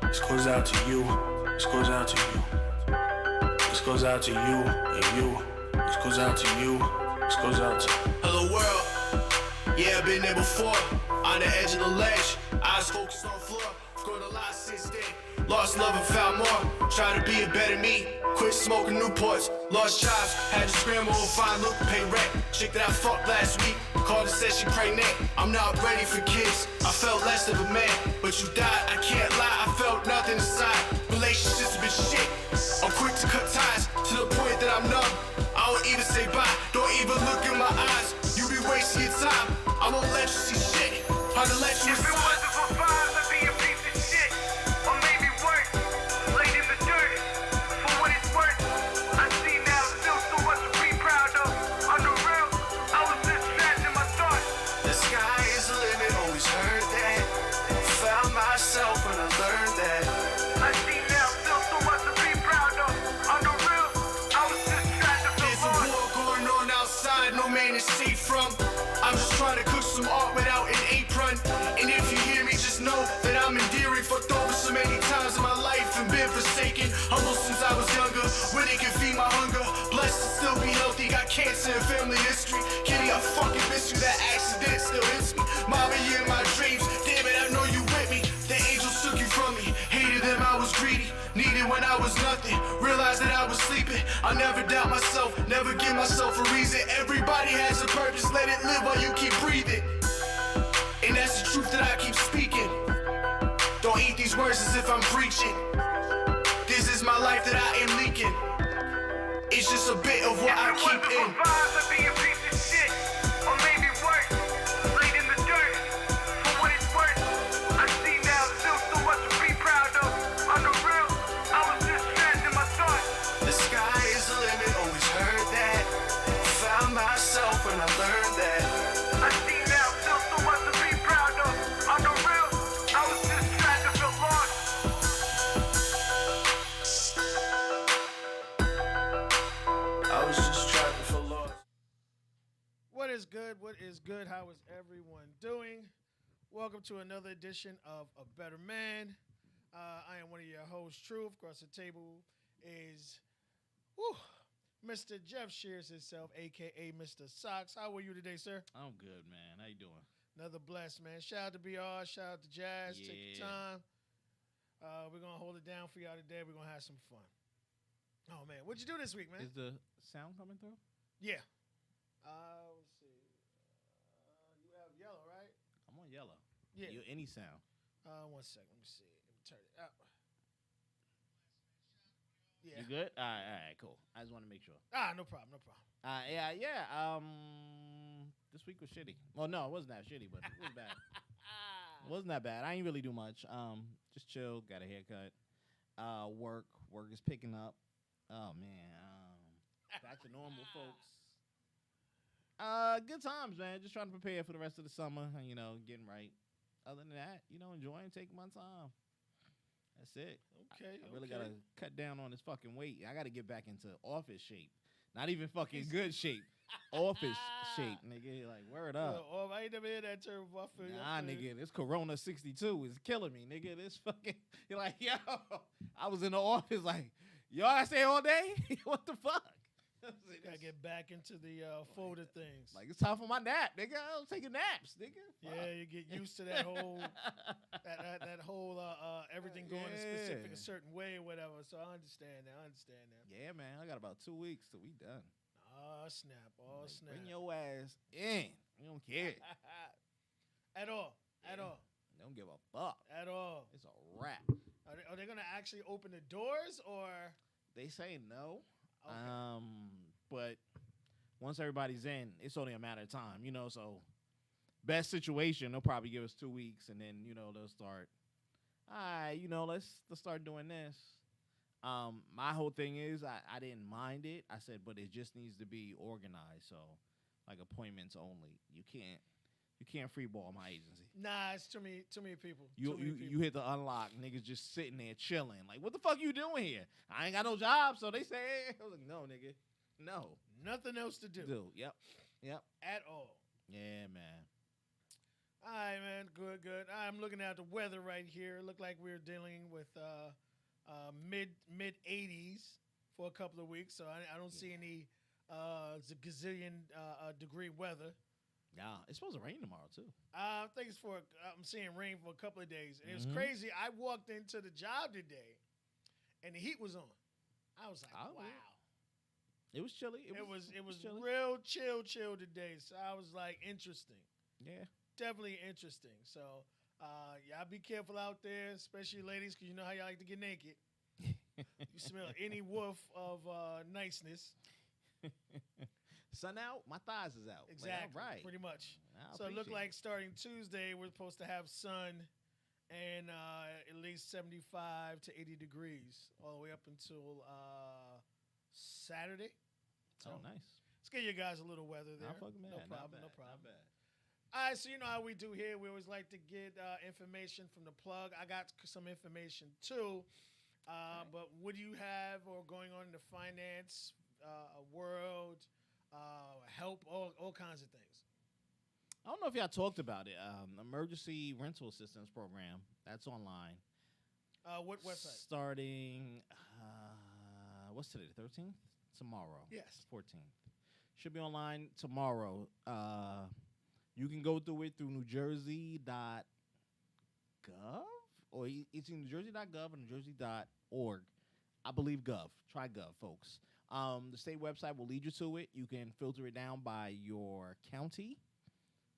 This goes out to you. This goes out to you. This goes out to you and you. This goes out to you. This goes out to. Hello world. Yeah, I've been there before. On the edge of the ledge. Eyes focused on floor. Grown a lot since then. Lost love and found more. Try to be a better me. Quit smoking Newports. Lost jobs. Had to scramble and find look, pay rent. Chick that I fucked last week. Called and said she pregnant. I'm not ready for kids. I felt less of a man. But you died, I can't lie. I felt nothing inside. Relationships have been shit. I'm quick to cut ties to the point that I'm numb. I don't even say bye. Don't even look in my eyes. You be wasting your time. I won't let you see shit. Hard to let you If it inside. wasn't for vibes, I'd be a piece of shit. Or maybe worse, laid in the dirt. For what it's worth, I see now still so much to be proud of. On the real, I was just trapped in my thoughts. The sky is the limit, always heard that. Found myself when I learned that. I see now still so much to be proud of. On the real, I was just trapped in There's the a thoughts. war going on outside, no man is safe from. I'm just trying to cook some art without an apron. And if you hear me, just know that I'm endearing. Fucked over so many times in my life and been forsaken. Humble since I was younger, where they can feed my hunger. Blessed to still be healthy, got cancer and family history. Kitty, I fucking miss you, that accident still hits me. Mama, you in my dreams, damn it, I know you with me. The angels took you from me, hated them, I was greedy. Needed when I was nothing, realized that I was sleeping. I never doubt myself, never give myself a reason. Everybody has a purpose, let it live while you keep breathing. And that's the truth that I keep speaking. Don't eat these words as if I'm preaching. This is my life that I am leaking. It's just a bit of what I If it keep wasn't in. for vibes, I'd be a piece of shit. Or maybe worse, laid in the dirt. For what it's worth, I see now still so much to be proud of. On the real, I was just trapped in my thoughts. The sky is the limit, always heard that. Found myself when I learned that. I see now still so much to be proud of. On the real, I was just trapped and felt lost. I was just trapping for lost. What is good? What is good? How is everyone doing? Welcome to another edition of A Better Man. I am one of your hosts, Truth. Across the table is Mr. Jeff Shears himself, a.k.a. Mr. Socks. How are you today, sir? I'm good, man. How you doing? Another blessed, man. Shout out to BR. Shout out to Jazz. Take your Yeah. time. We're going to hold it down for y'all today. We're going to have some fun. Oh, man. What'd you do this week, man? Is the sound coming through? Yeah. Let's see. You have yellow, right? I'm on yellow. Yeah. Any sound. 1 second. Let me see. Let me turn it up. Yeah. You good? All right, cool. I just want to make sure. No problem. Yeah. This week was shitty. Well, no, it wasn't that shitty, but it was bad. It wasn't that bad. I ain't really do much. Just chill. Got a haircut. Work is picking up. Oh man. Back to normal, folks. Good times, man. Just trying to prepare for the rest of the summer. And, getting right. Other than that, enjoying taking my time. That's it. Okay. I really gotta cut down on this fucking weight. I gotta get back into office shape. Not even fucking good shape. Office shape, nigga. Like, word up. I ain't never heard that term before. I feel you. Nah, nigga, this Corona 62 is killing me, nigga. This fucking, you're like, yo, I was in the office like, yo, I stay all day? What the fuck? Gotta get back into the fold of things. Like, it's time for my nap, nigga. I was taking naps, nigga. Yeah, you get used to that whole, that whole everything going a certain way or whatever. So I understand that. Yeah, man. I got about 2 weeks till we done. Oh, snap. Snap. Bring your ass in. We don't care. At all. They don't give a fuck. At all. It's a wrap. Are they going to actually open the doors or? They say no. Okay. But once everybody's in, it's only a matter of time, so best situation, they'll probably give us 2 weeks and then, they'll start, all right, let's start doing this. My whole thing is I didn't mind it. I said, but it just needs to be organized. So like appointments only. You can't free ball my agency. Nah, it's too many people. You hit the unlock, niggas just sitting there chilling. Like, what the fuck you doing here? I ain't got no job, so they say, I was like, no, nigga. No. Nothing else to do. Yep. At all. Yeah, man. All right, man. Good, good. I'm looking at the weather right here. Look like we're dealing with mid 80s for a couple of weeks. So I don't see any gazillion degree weather. Yeah, it's supposed to rain tomorrow too. I think it's for. I'm seeing rain for a couple of days, and it was Mhm. crazy. I walked into the job today, and the heat was on. I was like, Oh, wow. It was chilly. It was chilly. real chill today. So I was like, interesting. Yeah. Definitely interesting. So y'all be careful out there, especially ladies, because you know how y'all like to get naked. You smell any whiff of niceness. Sun out, my thighs is out. Exactly. Like, all right. Pretty much. I So it looked appreciate like starting Tuesday, we're supposed to have sun and at least 75 to 80 degrees all the way up until Saturday. So Oh, nice. let's give you guys a little weather there. Not fucking bad. No Not problem. bad, No problem. Not bad. All right, so you know how we do here. We always like to get information from the plug. I got some information too. But what do you have or going on in the finance world? Help, all kinds of things. I don't know if y'all talked about it. Emergency rental assistance program. That's online. What website? Starting, what's today? The 13th? Tomorrow. Yes. 14th. Should be online tomorrow. You can go through it through NewJersey.gov or it's in NewJersey.gov or NewJersey.org. I believe Gov. Try Gov, folks. The state website will lead you to it. You can filter it down by your county.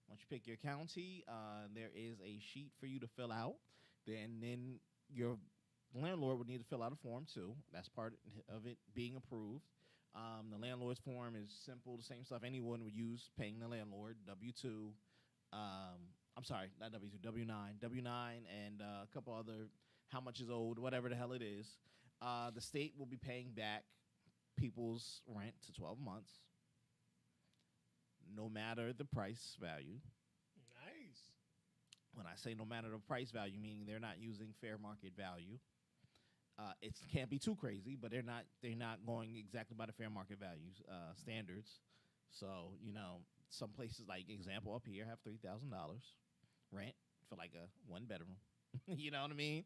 Once you pick your county, there is a sheet for you to fill out. Then your landlord would need to fill out a form too. That's part of it being approved. The landlord's form is simple, the same stuff anyone would use paying the landlord. W-2, I'm sorry, not W-2, W-9. W-9 and a couple other how much is owed, whatever the hell it is. The state will be paying back people's rent to 12 months, no matter the price value. Nice. When I say no matter the price value, meaning they're not using fair market value. It can't be too crazy, but they're not going exactly by the fair market values standards. So some places like example up here have $3,000 rent for like a 1 bedroom. You know what I mean?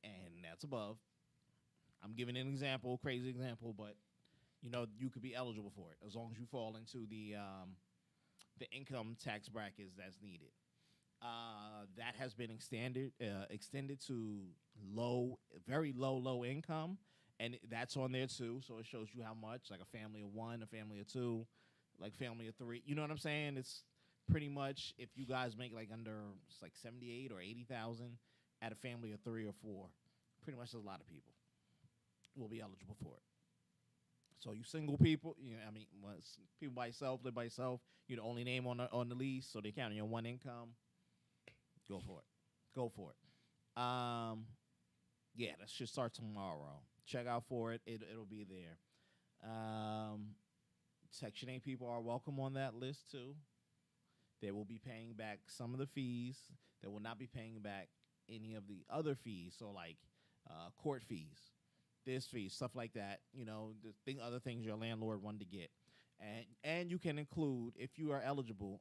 And that's above. I'm giving an example, crazy example, but you could be eligible for it as long as you fall into the income tax brackets that's needed. That has been extended to very low income, and that's on there too. So it shows you how much, like a family of 1, a family of 2, like family of 3. You know what I'm saying? It's pretty much if you guys make like under like 78 or 80,000 at a family of 3 or 4, pretty much there's a lot of people will be eligible for it. So you single people, people by yourself, live by yourself, you're the only name on the lease, so they count your 1 income. Go for it. Yeah, that should start tomorrow. Check out for it. It'll be there. Section 8 people are welcome on that list too. They will be paying back some of the fees. They will not be paying back any of the other fees. So like court fees, this fee, stuff like that. Other things your landlord wanted to get. And you can include, if you are eligible,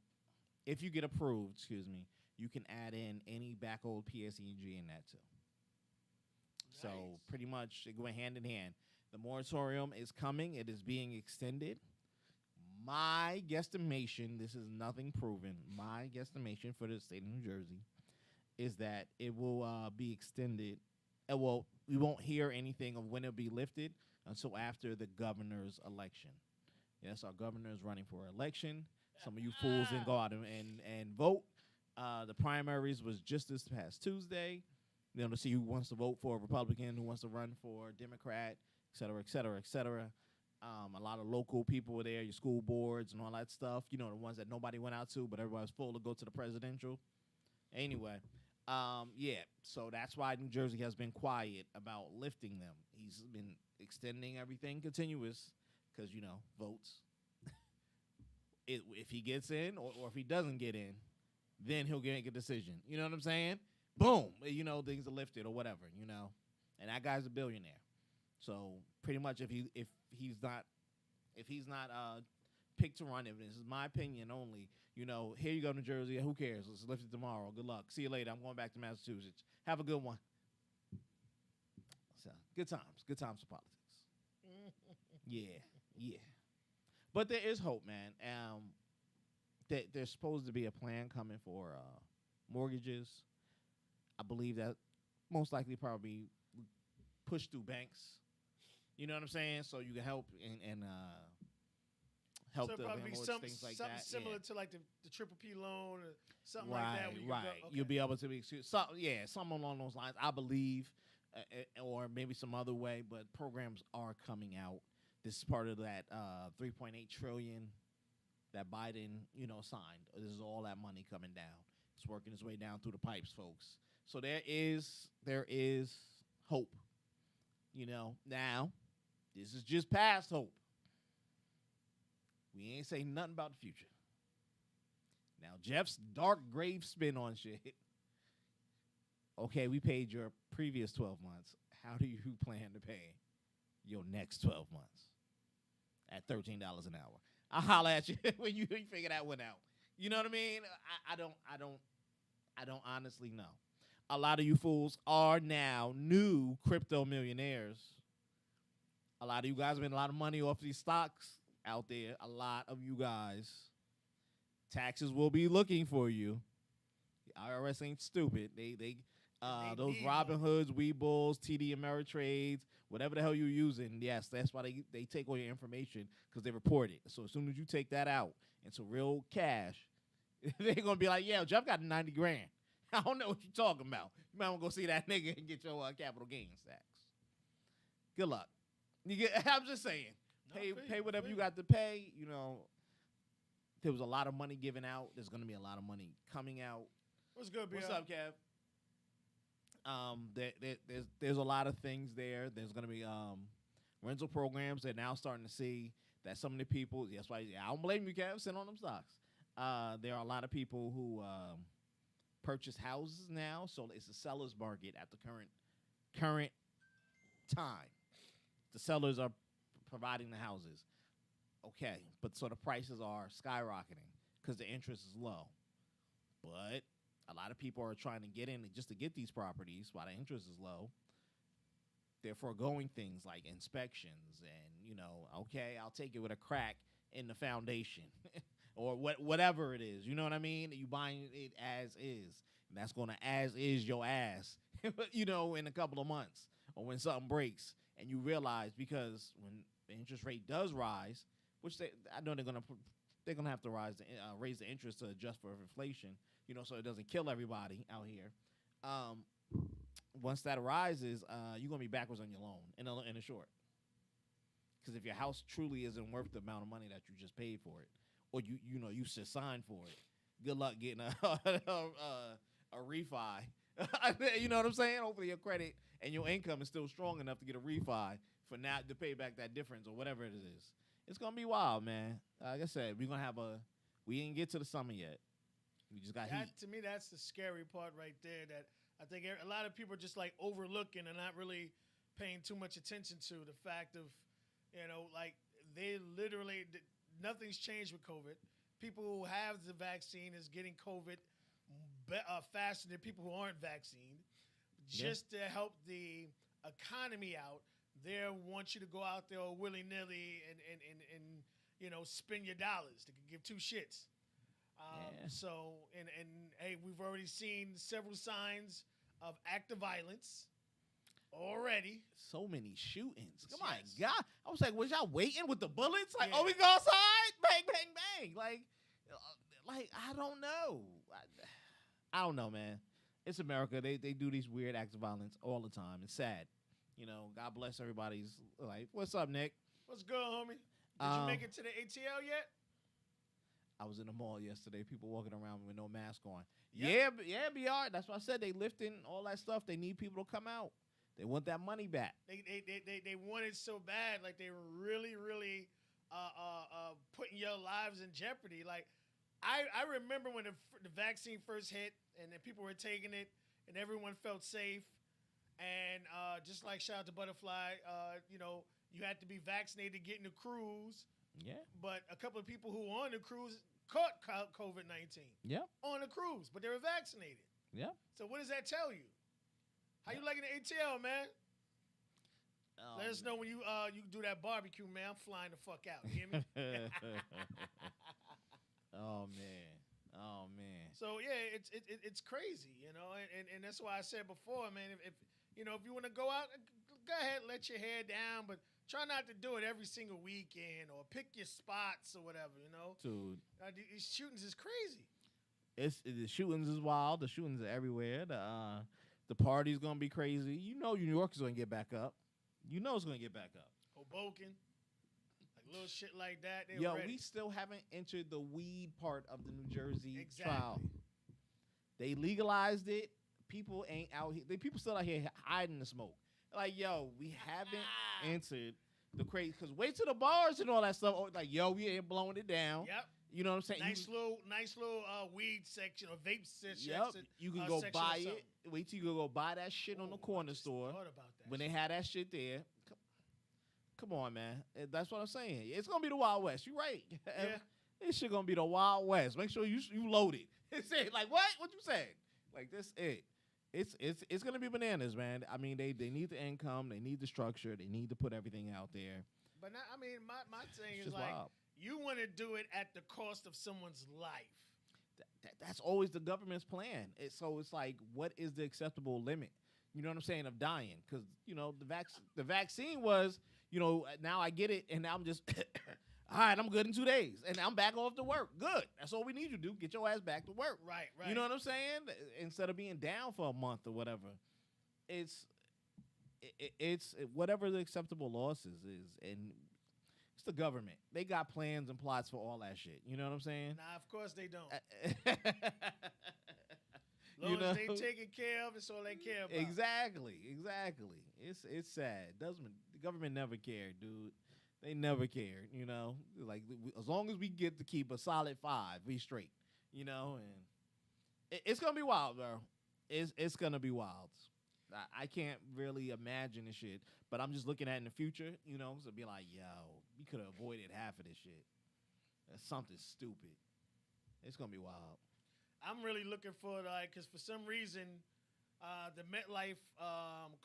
if you get approved, you can add in any back old PSEG in that too. So pretty much it go hand in hand. The moratorium is coming. It is being extended. My guesstimation, this is nothing proven, my guesstimation for the state of New Jersey is that it will be extended. Well, we won't hear anything of when it'll be lifted until after the governor's election. Yes, our governor is running for election. Some of you fools didn't go out and vote. The primaries was just this past Tuesday. To see who wants to vote for a Republican, who wants to run for a Democrat, et cetera, et cetera, et cetera. A lot of local people were there, your school boards and all that stuff. The ones that nobody went out to, but everybody was full to go to the presidential. Anyway, so that's why New Jersey has been quiet about lifting them. He's been extending everything continuous because, votes. If he gets in or if he doesn't get in, then he'll make a decision. You know what I'm saying? Boom. Things are lifted or whatever, And that guy's a billionaire. So pretty much if he's not pick to run it. This is my opinion only. Here you go, New Jersey. Who cares? Let's lift it tomorrow. Good luck. See you later. I'm going back to Massachusetts. Have a good one. So, good times. Good times for politics. Yeah. But there is hope, man. There's supposed to be a plan coming for mortgages. I believe that most likely probably pushed through banks. You know what I'm saying? So you can help and help so the probably landlords, something things like something that. similar Yeah. to like the Triple P loan or something Right, like that. Where you right. Can go, okay. You'll be able to be something along those lines. I believe, or maybe some other way. But programs are coming out. This is part of that 3.8 trillion that Biden, signed. This is all that money coming down. It's working its way down through the pipes, folks. So there is hope. Now this is just past hope. We ain't saying nothing about the future. Now, Jeff's dark grave spin on shit. Okay, we paid your previous 12 months. How do you plan to pay your next 12 months? At $13 an hour. I'll holler at you when you figure that one out. You know what I mean? I don't honestly know. A lot of you fools are now new crypto millionaires. A lot of you guys made a lot of money off these stocks out there. A lot of you guys. Taxes will be looking for you. The IRS ain't stupid. They those Robin Hoods, Weebles, TD Ameritrades, whatever the hell you're using, yes, that's why they take all your information because they report it. So as soon as you take that out into real cash, they're going to be like, yeah, Jeff got 90 grand. I don't know what you're talking about. You might want to go see that nigga and get your capital gains tax. Good luck. I'm just saying. Pay whatever you got to pay. There was a lot of money given out. There's going to be a lot of money coming out. What's good, B.R.? What's up, Kev? There's a lot of things there. There's going to be rental programs. They're now starting to see that some of the people, that's why I don't blame you, Kev, sitting on them stocks. There are a lot of people who purchase houses now, so it's a seller's market at the current time. The sellers are providing the houses. Okay, but so the prices are skyrocketing because the interest is low. But a lot of people are trying to get in just to get these properties while the interest is low. They're foregoing things like inspections and, okay, I'll take it with a crack in the foundation or whatever it is. You know what I mean? You buying it as is. And that's going to as is your ass, in a couple of months or when something breaks and you realize because when the interest rate does rise, which I know they're gonna have to raise the interest to adjust for inflation, so it doesn't kill everybody out here. Once that arises, you're gonna be backwards on your loan in a short. Because if your house truly isn't worth the amount of money that you just paid for it, or you should sign for it, good luck getting a refi. You know what I'm saying? Hopefully your credit and your income is still strong enough to get a refi for now to pay back that difference or whatever it is. It's gonna be wild, man. Like I said, we didn't get to the summer yet. We just got heat. To me, that's the scary part right there. That I think a lot of people are just like overlooking and not really paying too much attention to the fact of, like they literally nothing's changed with COVID. People who have the vaccine is getting COVID faster than people who aren't vaccinated. Just to help the economy out, they want you to go out there willy-nilly and spend your dollars. They can give two shits. So, and hey, we've already seen several signs of active violence already. So many shootings. Yes. My God. I was like, was y'all waiting with the bullets? Like, Yeah. oh, we go outside? Bang, bang, bang. Like I don't know. I don't know, man. It's America. They do these weird acts of violence all the time. It's sad. God bless everybody's life. What's up, Nick? What's good, homie? Did you make it to the ATL yet? I was in the mall yesterday. People walking around with no mask on. Yep. Yeah, BR. That's why I said they lifting all that stuff. They need people to come out. They want that money back. They want it so bad. Like, they were really, really putting your lives in jeopardy. Like, I remember when the vaccine first hit and then people were taking it and everyone felt safe. And just like shout out to Butterfly, you had to be vaccinated to get in the cruise. Yeah. But a couple of people who were on the cruise caught COVID-19 Yeah. on the cruise, but they were vaccinated. Yeah. So what does that tell you? How you liking the ATL, man? Let us know when you do that barbecue, man. I'm flying the fuck out. You hear me? Oh man. Oh man. So yeah, it's crazy, you know, and that's why I said before, man. If you know, if you want to go out, go ahead, let your hair down, but try not to do it every single weekend or pick your spots or whatever, you know. Dude, These shootings is crazy. the shootings is wild. The shootings are everywhere. The party's gonna be crazy. You know, New York is gonna get back up. You know it's gonna get back up. Hoboken, like little shit like that. They Yo, ready. we still haven't entered the weed part of the New Jersey Exactly. trial. They legalized it. People ain't out here. People still out here hiding the smoke. Like, yo, we haven't entered the crazy. Because wait till the bars and all that stuff. Oh, like, yo, we ain't blowing it down. Yep. You know what I'm saying? Nice little weed section or vape section. Yep. You can go section or buy something. it. Wait till you go buy that shit on the Ooh, corner I just store. thought about that When shit. they had that shit there. Come on, man. That's what I'm saying. It's gonna be the Wild West. You right. Yeah. This shit gonna be the Wild West. Make sure you load it. It's it. Like what? What you saying? Like this it. It's gonna be bananas, man. I mean, they need the income, they need the structure, they need to put everything out there. But not, I mean, my thing It's is just like wild. you want to do it at the cost of someone's life. That's always the government's plan. So it's like, what is the acceptable limit? You know what I'm saying, of dying? Because you know the vaccine was, you know, now I get it, and now I'm just, all right, I'm good in 2 days, and I'm back off to work. Good. That's all we need you to do. Get your ass back to work. Right. You know what I'm saying? Instead of being down for a month or whatever, it's whatever the acceptable losses is, and it's the government. They got plans and plots for all that shit. You know what I'm saying? Nah, of course they don't. Long you as know? they taken care of, it's all they care about. Exactly. It's sad. The government never cared, dude. They never cared. You know, like as long as we get to keep a solid 5, we straight. You know, and it's gonna be wild, bro. It's gonna be wild. I can't really imagine this shit, but I'm just looking at in the future. You know, to be like, yo, we could have avoided half of this shit. That's something stupid. It's gonna be wild. I'm really looking for because for some reason, the MetLife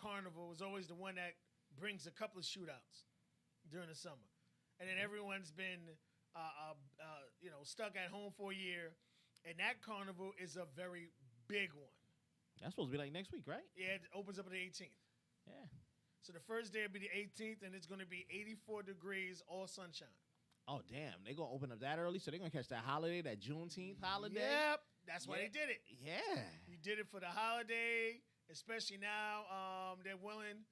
Carnival is always the one that brings a couple of shootouts during the summer, and then everyone's been stuck at home for a year, and that carnival is a very big one. That's supposed to be like next week, right? Yeah, it opens up on the 18th. Yeah. So the first day will be the 18th, and it's going to be 84 degrees, all sunshine. Oh damn, they gonna open up that early, so they're gonna catch that holiday, that Juneteenth holiday. Yep, that's why Yeah. they did it. Yeah. You did it for the holiday, especially now. They're willing.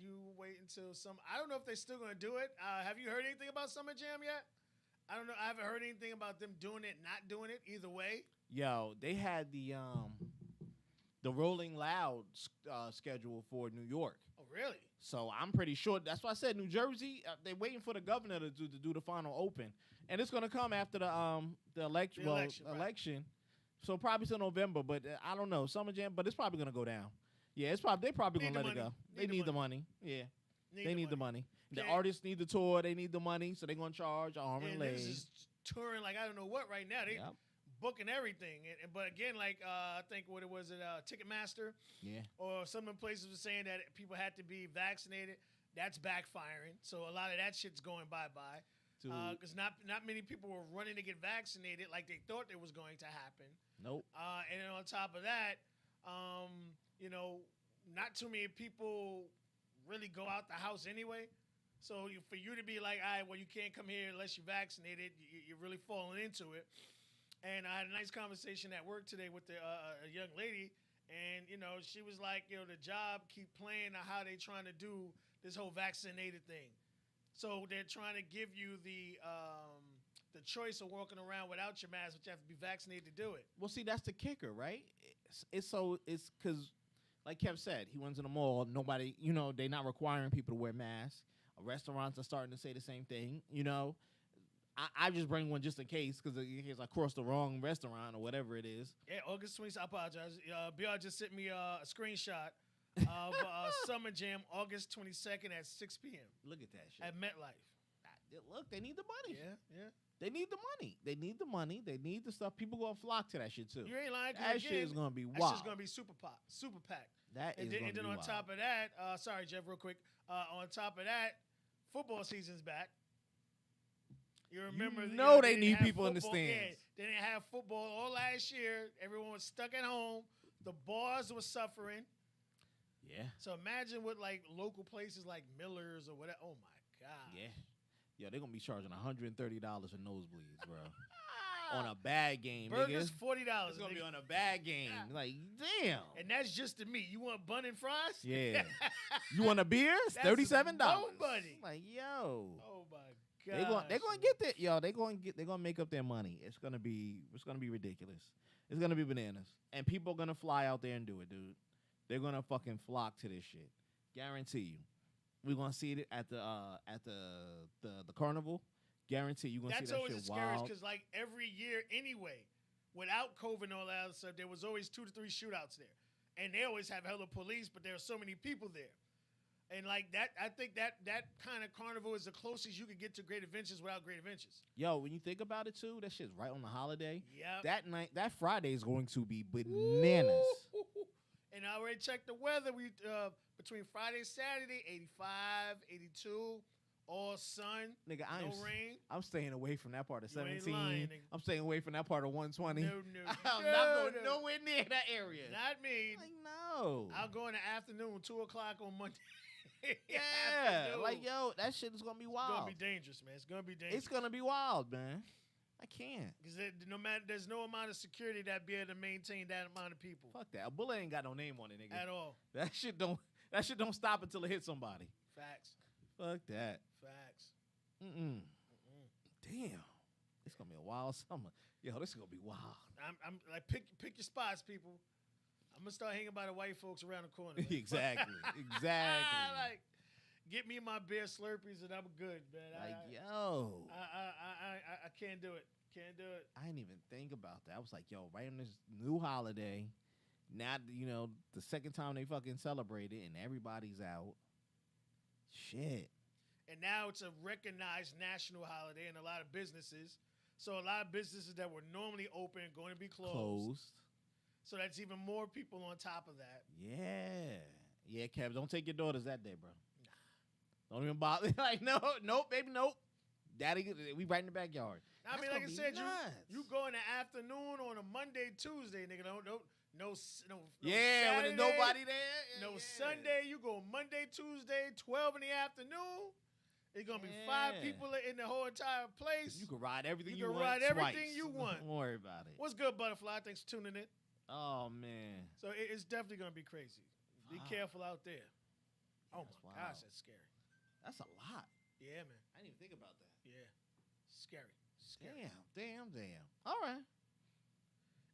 You wait until I don't know if they're still going to do it. Have you heard anything about Summer Jam yet? I don't know. I haven't heard anything about them doing it, not doing it. Either way. Yo, they had the Rolling Loud schedule for New York. Oh, really? So I'm pretty sure. That's why I said New Jersey. They're waiting for the governor to do the final open, and it's gonna come after the election. The election, right. Election. So probably till November, but I don't know. Summer Jam, but it's probably gonna go down. Yeah, they probably Need gonna the let it money. go. They need the money. Yeah, they need the money. The Okay. artists need the tour. They need the money, so they're gonna charge arm and And leg. this is touring like I don't know what right now. They Yep. booking everything. But again, like I think what it was at Ticketmaster Yeah. or some of the places were saying that people had to be vaccinated. That's backfiring. So a lot of that shit's going bye-bye. Dude. Because not many people were running to get vaccinated like they thought it was going to happen. Nope. And then on top of that, not too many people really go out the house anyway. So for you to be like, all right, well, you can't come here unless you're vaccinated, you're really falling into it. And I had a nice conversation at work today with a young lady, and, she was like, the job keep playing on how they trying to do this whole vaccinated thing. So they're trying to give you the choice of walking around without your mask, but you have to be vaccinated to do it. Well, see, that's the kicker, right? It's because, like Kev said, he went to the mall. Nobody, they're not requiring people to wear masks. Restaurants are starting to say the same thing. I just bring one just in case, because in case I cross the wrong restaurant or whatever it is. Yeah, August 20th. I apologize. BR just sent me a screenshot of Summer Jam, August 22nd at 6 p.m. Look at that shit. at MetLife. Look, they need the money. Yeah. They need the money. They need the money. They need the stuff. People gonna flock to that shit too. You ain't lying. 'Cause That again, shit is gonna be That wild. shit's gonna be super packed. That is And then, gonna and then be on wild. top of that, sorry, Jeff, real quick. On top of that, football season's back. You remember? know they didn't need have people in the football- Yeah, stands. they didn't have football all last year. Everyone was stuck at home. The bars were suffering. Yeah, So imagine what like local places like Miller's or whatever. Oh my god. yeah. Yo, they're gonna be charging $130 for nosebleeds, bro. On a bad game, Burgers nigga. $40. It's gonna be nigga. on a bad game. Like, damn. And that's just the meat. You want bun and fries? Yeah. You want a beer? It's That's $37. nobody. Like, yo. Oh my god. They're gonna get that, yo. They're gonna make up their money. It's gonna be ridiculous. It's gonna be bananas, and people are gonna fly out there and do it, dude. They're gonna fucking flock to this shit. Guarantee you. We're gonna see it at the carnival. Guarantee you're gonna That's see that always shit the scariest wild. because like every year anyway, without COVID and all that other stuff, there was always 2 to 3 shootouts there, and they always have hella police, but there are so many people there. And like that, I think that kind of carnival is the closest you could get to Great Adventures without Great Adventures. Yo, when you think about it too, that shit's right on the holiday. Yeah. That Friday is going to be bananas. And I already checked the weather. We between Friday and Saturday, 85, 82, all sun, Nigga, no rain. I'm staying away from that part of You ain't 17. lying, nigga. I'm staying away from that part of 120. No, I'm no, not going no. nowhere near that area. Not me. Like, no. I'll go in the afternoon, 2 o'clock on Monday. Yeah. Afternoon. Like, yo, that shit is going to be It's wild. gonna be dangerous, man. It's gonna be dangerous. It's going to be wild, man. I can't. Because there's no amount of security that be able to maintain that amount of people Fuck that. A bullet ain't got no name on it, nigga. at all. That shit don't stop until it hits somebody. Facts. Fuck that. Facts. Mm-mm. Damn. It's going to be a wild summer. Yo, this is going to be wild. I'm like pick your spots, people. I'm gonna start hanging by the white folks around the corner. man. Exactly. Exactly. Like, get me my beer Slurpees and I'm good, man. Like, yo. I can't do it. Can't do it. I didn't even think about that. I was like, yo, right on this new holiday, now, you know, the second time they fucking celebrate it and everybody's out. Shit. And now it's a recognized national holiday in a lot of businesses. So a lot of businesses that were normally open are going to be closed. So that's even more people on top of that. Yeah. Yeah, Kev, don't take your daughters that day, bro. Don't even bother. Like, nope, baby, nope. Daddy, we right in the backyard. I mean, That's like I gonna be said, nuts. you go in the afternoon on a Monday, Tuesday, nigga. No Yeah, when Saturday, there's nobody there. No yeah. Sunday. You go Monday, Tuesday, 12 in the afternoon. It's gonna be 5 Yeah. people in the whole entire place. You can ride everything You you, can want. ride everything twice. you want. Don't worry about it. What's good, Butterfly? Thanks for tuning in. Oh, man. So it's definitely gonna be crazy. Be Wow. careful out there. Oh That's my wild. gosh, that's scary. That's a lot. Yeah, man. I didn't even think about that. Yeah, scary. Scary. Damn. All right.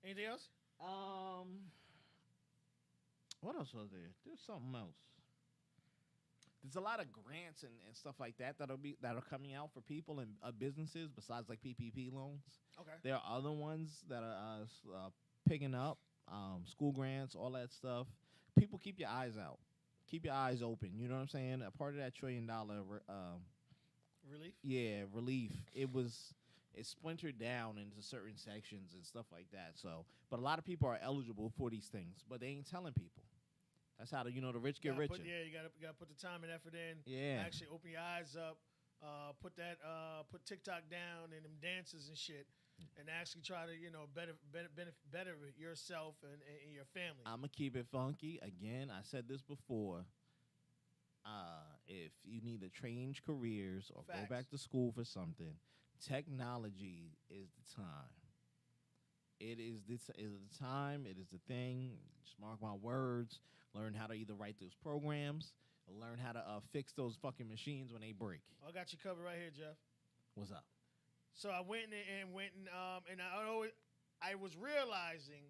Anything else? What else was there? There's something else. There's a lot of grants and stuff like that that are coming out for people and businesses besides like PPP loans. Okay. There are other ones that are picking up, school grants, all that stuff. People, keep your eyes out. Keep your eyes open. You know what I'm saying? A part of that $1 trillion Relief. relief. It's splintered down into certain sections and stuff like that. So, but a lot of people are eligible for these things, but they ain't telling people. That's how the rich get richer. You gotta put the time and effort in. Yeah. Actually, open your eyes up. Put TikTok down and them dances and shit, and actually try to better yourself and your family. I'm gonna keep it funky. Again, I said this before. If you need to change careers or Facts. go back to school for something, technology is the time. It is the time. It is the thing. Just mark my words. Learn how to either write those programs or learn how to fix those fucking machines when they break. I got you covered right here, Jeff. What's up? So I went and I was realizing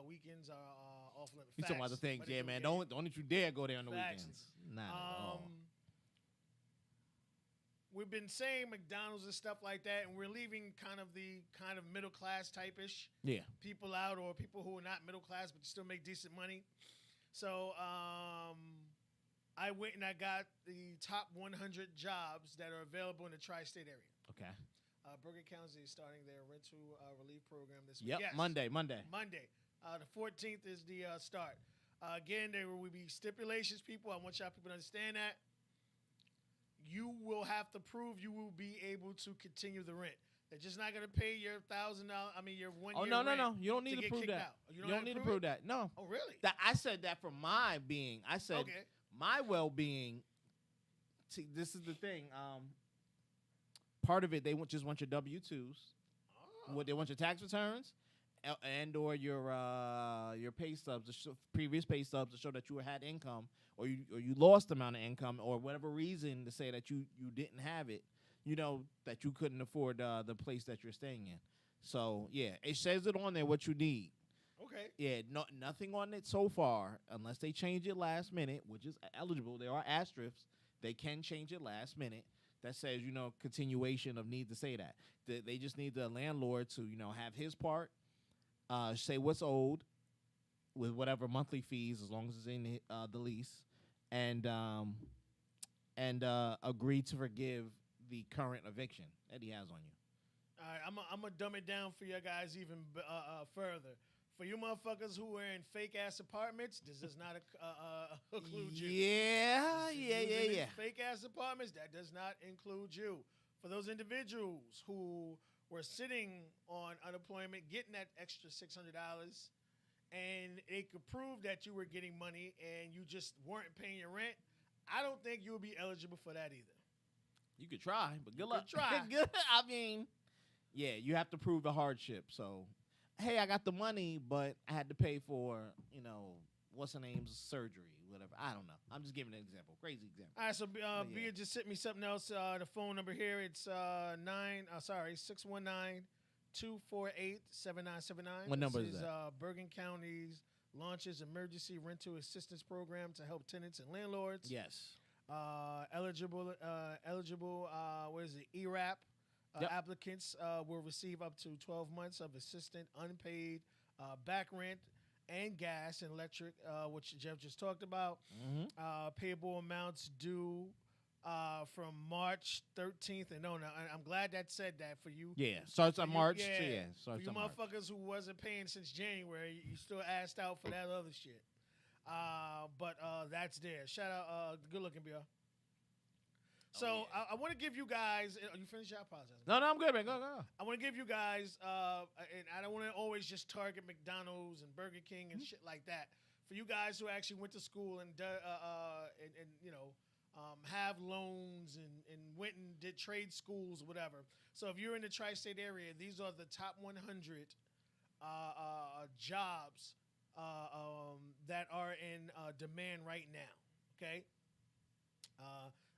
weekends are off limits. You talking about the things, yeah, man. Don't you dare go there on the Facts. weekends. Not at all. We've been saying McDonald's and stuff like that, and we're leaving kind of middle class type ish Yeah. people out, or people who are not middle class but still make decent money. So I went and I got the top 100 jobs that are available in the tri-state area. Okay. Bergen County is starting their rental relief program this Yep. week. Yes. Monday. Monday. The 14th is the start. Again, there will be stipulations, people. I want y'all people to understand that. You will have to prove you will be able to continue the rent. They're just not going to pay your $1,000. I mean, your 1 Oh year no, rent. You don't need to get prove kicked that. out. You don't need to prove that. No. Oh, really? That I said that for my being. I said Okay. my well-being. See, this is the thing. Part of it, they just want your W-2s. Oh. What they want your tax returns, and or your pay stubs, previous pay stubs to show that you had income, or you lost amount of income, or whatever reason to say that you didn't have it. You know that you couldn't afford the place that you're staying in. So yeah, it says it on there what you need. Okay. Yeah, nothing on it so far, unless they change it last minute, which is eligible. There are asterisks. They can change it last minute. That says, continuation of need to say that. They just need the landlord to, have his part, say what's owed with whatever monthly fees, as long as it's in the lease, and agree to forgive the current eviction that he has on you. All right, I'm gonna dumb it down for you guys even further. For you motherfuckers who are in fake ass apartments, this does not include you. Yeah. Fake ass apartments, that does not include you. For those individuals who were sitting on unemployment, getting that extra $600, and they could prove that you were getting money and you just weren't paying your rent, I don't think you'll be eligible for that either. You could try, but good luck. try. Good. I mean, yeah, you have to prove the hardship. So, hey, I got the money, but I had to pay for, what's her name's surgery, whatever. I don't know. I'm just giving an example. Crazy example. All right, so yeah. Bia just sent me something else. The phone number here, it's 619-248-7979. What number This is that? Bergen County's launches emergency rental assistance program to help tenants and landlords. Yes. Eligible. What is it? ERAP. Yep. Applicants will receive up to 12 months of assistant unpaid back rent and gas and electric, which Jeff just talked about. Mm-hmm. Payable amounts due from March 13th and on. I'm glad that said that for you. Yeah, starts on March. Yeah, So for starts you on March. motherfuckers who wasn't paying since January, you still asked out for that other shit. But that's there. Shout out, good looking, Bill. So I want to give you guys. You finished? I apologize. No, I'm good, man. Go. I want to give you guys, and I don't want to always just target McDonald's and Burger King and shit like that. For you guys who actually went to school and have loans and went and did trade schools, whatever. So if you're in the tri-state area, these are the top 100 jobs that are in demand right now. Okay.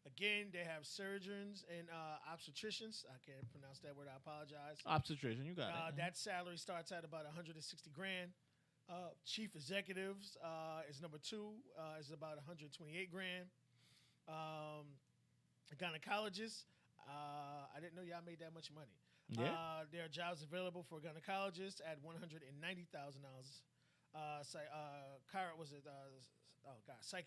Again, they have surgeons and obstetricians. I can't pronounce that word. I apologize. Obstetrician, you got it. That salary starts at about 160 grand. Chief executives is number 2. Is about 128 grand. Gynecologists. I didn't know y'all made that much money. Yeah. There are jobs available for gynecologists at $190,000.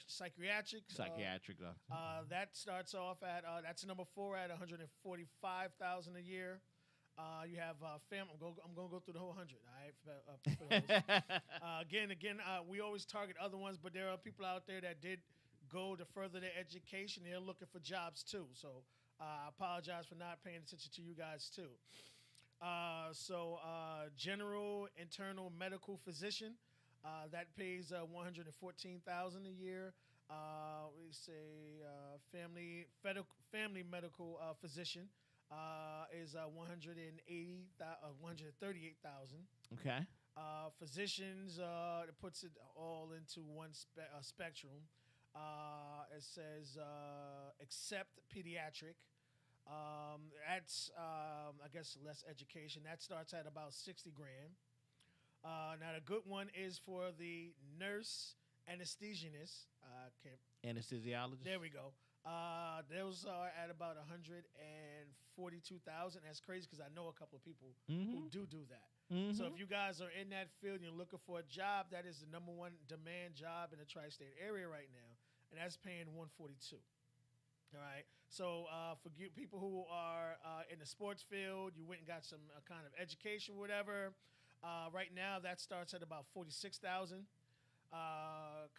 Psychiatric. Psychiatric doctor. That starts off at that's number 4 at $145,000 a year. You have I'm gonna go through the whole 100. All right. For those. Again, we always target other ones, but there are people out there that did go to further their education. They're looking for jobs too. So I apologize for not paying attention to you guys too. General internal medical physician. That pays $114,000 a year. We say family medical physician is $138,000. Okay. Physicians puts it all into one spectrum. It says except pediatric. That's I guess less education. That starts at about 60 grand. Now the good one is for the nurse anesthesiologist. Anesthesiologist. There we go. Those are at about 142,000. That's crazy because I know a couple of people who do that. Mm-hmm. So if you guys are in that field and you're looking for a job, that is the number one demand job in the tri-state area right now. and that's paying 142. All right. So for people who are in the sports field, you went and got some kind of education, whatever. Right now, that starts at about 46,000.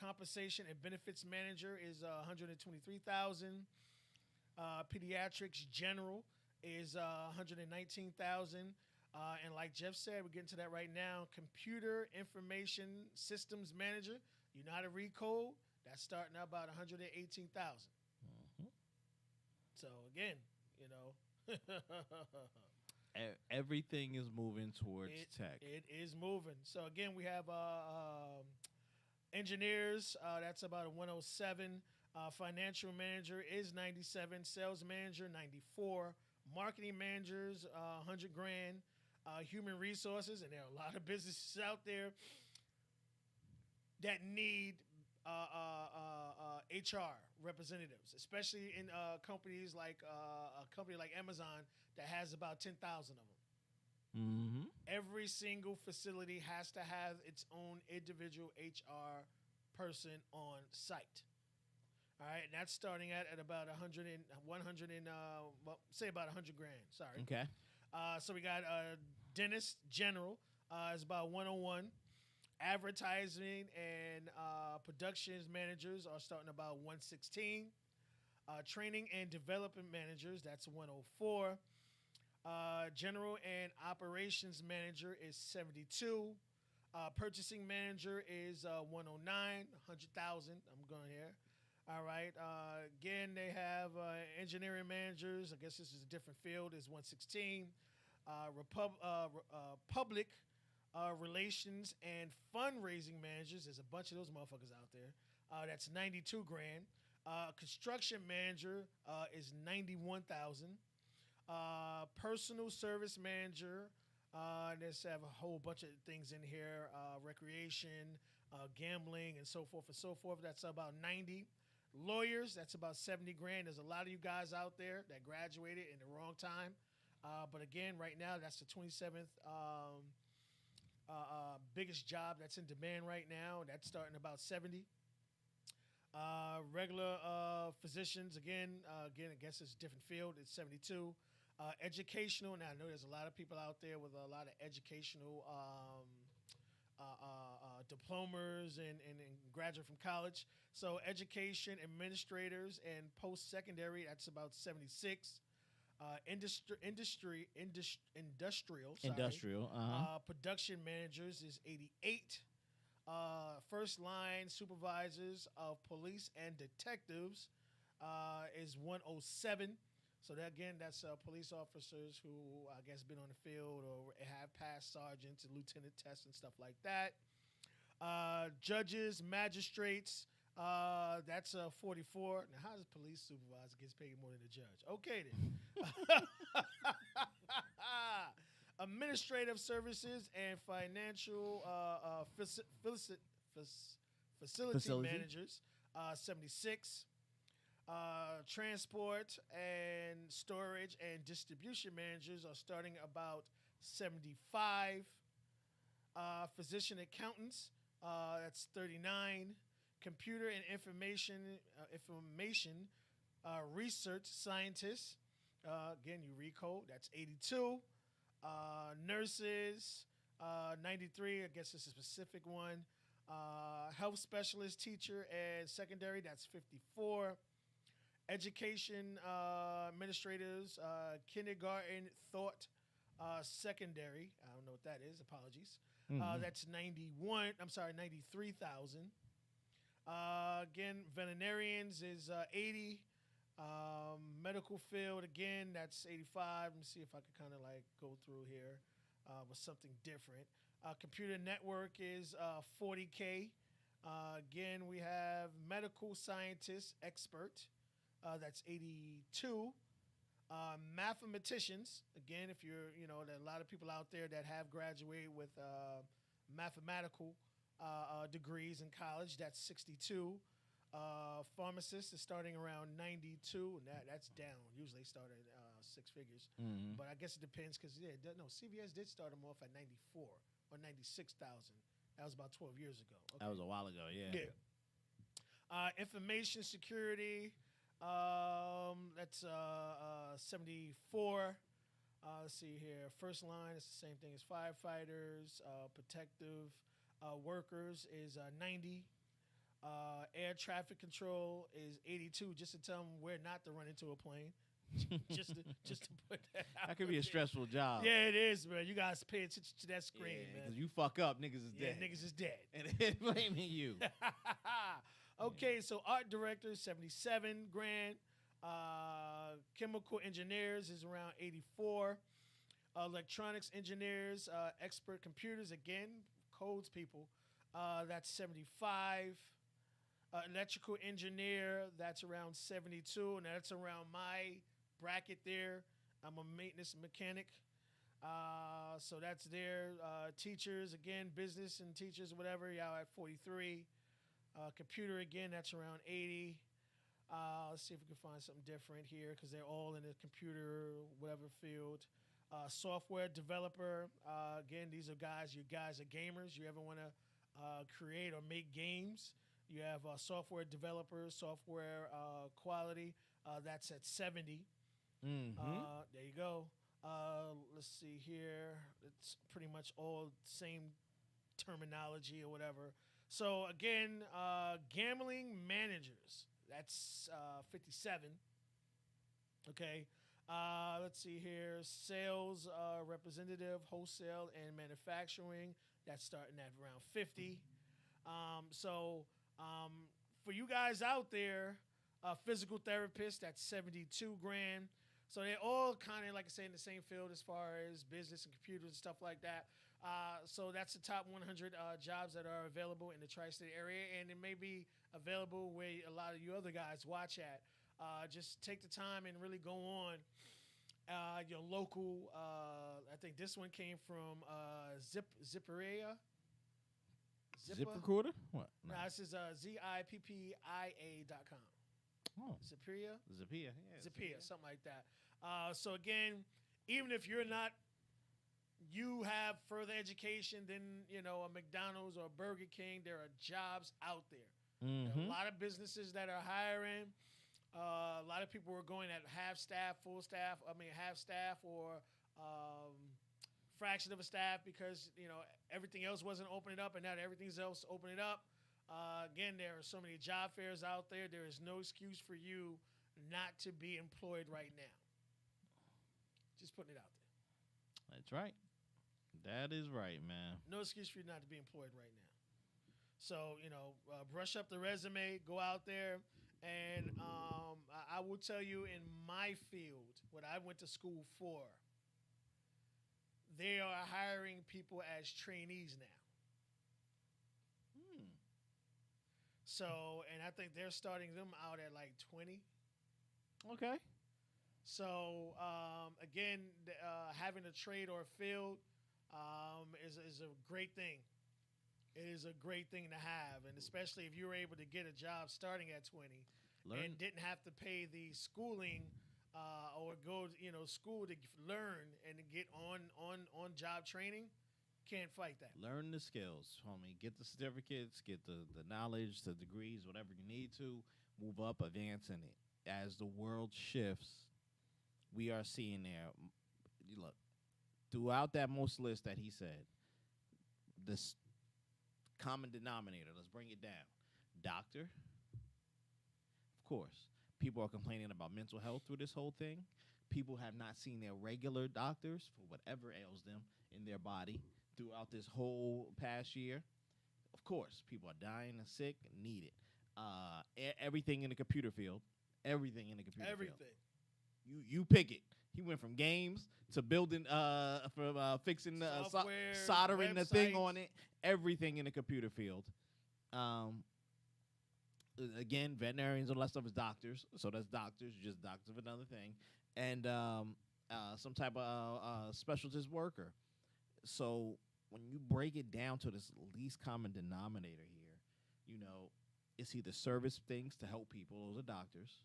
Compensation and benefits manager is 123,000. Pediatrics general is 119,000. And like Jeff said, we're getting to that right now. Computer information systems manager, you know how to read code, that's starting at about 118,000. So again, you know, Everything is moving towards tech. It is moving. So again, we have engineers. That's about a 107. Financial manager is 97. Sales manager 94. Marketing managers 100 grand. Human resources, and there are a lot of businesses out there that need HR representatives, especially in companies like a company like Amazon that has about 10,000 of them. Mm-hmm. Every single facility has to have its own individual HR person on site. All right, and that's starting at about 100 and well, say about 100 grand. Sorry. Okay. So we got dentist general is about 101. Advertising and productions managers are starting about 116. Training and development managers, that's 104. General and operations manager is 72. Purchasing manager is 109, 100,000. I'm going here. All right. Again, they have engineering managers. I guess this is a different field. Is 116. Public relations and fundraising managers. There's a bunch of those motherfuckers out there. That's 92 grand. Construction manager is 91,000. Personal service manager. Let's have a whole bunch of things in here. Recreation, gambling, and so forth and so forth. That's about 90. Lawyers, that's about 70 grand. There's a lot of you guys out there that graduated in the wrong time. But again, right now, that's the 27th biggest job that's in demand right now. That's starting about 70. Regular physicians, again, I guess it's a different field. It's 72. Educational, now I know there's a lot of people out there with a lot of educational diplomas and graduate from college. So education administrators and post-secondary, that's about 76. Industrial. Production managers is 88. First line supervisors of police and detectives is 107. So that, again, that's police officers who I guess been on the field or have passed sergeants and lieutenant tests and stuff like that. Judges, magistrates, that's 44. Now, how does a police supervisor gets paid more than a judge? Okay, then. Administrative services and financial facility managers, 76. Transport and storage and distribution managers are starting about 75. Physician accountants, that's 39. Computer and information research scientists, again, you read code, that's 82. Nurses, 93, I guess it's a specific one. Health specialist, teacher, and secondary, that's 54. Education administrators, kindergarten, thought, secondary. I don't know what that is. Apologies. That's 93,000. Again, veterinarians is 80. Medical field, again, that's 85. Let me see if I can kind of like go through here with something different. Computer network is 40K. Again, we have medical scientist expert. That's 82. Mathematicians, again, if you're, there are a lot of people out there that have graduated with mathematical degrees in college. That's 62. Pharmacists is starting around 92, and that's down. Usually they start at six figures. Mm-hmm. But I guess it depends because, CVS did start them off at 94 or 96,000. That was about 12 years ago. Okay. That was a while ago, yeah. Yeah. Information security. That's 74. Let's see here. First line is the same thing as firefighters. Protective workers is 90. Air traffic control is 82. Just to tell them where not to run into a plane. just to put that out. That could be a there. stressful job. Yeah, it is, man. You guys pay attention to that screen, man. Because you fuck up, niggas is Yeah, dead. niggas is dead. And they're blaming you. Okay, so art director 77 grand. Chemical engineers is around 84. Electronics engineers, expert computers, again, codes people, that's 75. Electrical engineer, that's around 72, and that's around my bracket there. I'm a maintenance mechanic. So that's there. Teachers, again, business and teachers, whatever, y'all at 43. Computer, again, that's around 80. Let's see if we can find something different here because they're all in the computer, whatever field. Software developer, again, these are guys, you guys are gamers. You ever want to create or make games, you have software developers, software quality, that's at 70. There you go. Let's see here. It's pretty much all same terminology or whatever. So again, gambling managers, that's 57. Okay. Let's see here. Sales representative, wholesale and manufacturing, that's starting at around 50. For you guys out there, physical therapist, that's 72 grand. So they're all kind of, like I say, in the same field as far as business and computers and stuff like that. So that's the top 100 jobs that are available in the tri-state area, and it may be available where a lot of you other guys watch at. Just take the time and really go on your local. I think this one came from Zippia. ZipRecruiter? What? No, this is zippia.com. Oh. Zippia? Zappia. Yeah. Zappia, something like that. So again, even if you have further education than, a McDonald's or Burger King, there are jobs out there. There are a lot of businesses that are hiring. A lot of people are going at half staff, half staff or fraction of a staff because, everything else wasn't opening up, and now everything's else opening up. Again, there are so many job fairs out there. There is no excuse for you not to be employed right now. Just putting it out there. That's right. That is right, man. No excuse for you not to be employed right now. So, brush up the resume, go out there. And I will tell you, in my field, what I went to school for, they are hiring people as trainees now. So, and I think they're starting them out at like 20. Okay. So, again, having a trade or a field is a great thing. It is a great thing to have, and especially if you were able to get a job starting at 20 and didn't have to pay the schooling or go school to learn and to get on job training. Can't fight that. Learn the skills, homie. Get the certificates, get the knowledge, the degrees, whatever you need to. Move up, advance in it. As the world shifts, we are seeing there. Look, throughout that most list that he said, this common denominator, let's bring it down. Doctor, of course. People are complaining about mental health through this whole thing. People have not seen their regular doctors for whatever ails them in their body throughout this whole past year. Of course, people are dying and sick and need it. Everything in the computer field. Everything in the computer field. You pick it. He went from games to building, from fixing the software, soldering websites. the thing on it. Everything in the computer field. Again, veterinarians and all that stuff is doctors. So that's doctors, just doctors of another thing. And some type of specialist worker. So when you break it down to this least common denominator here, it's either service things to help people. Those are doctors.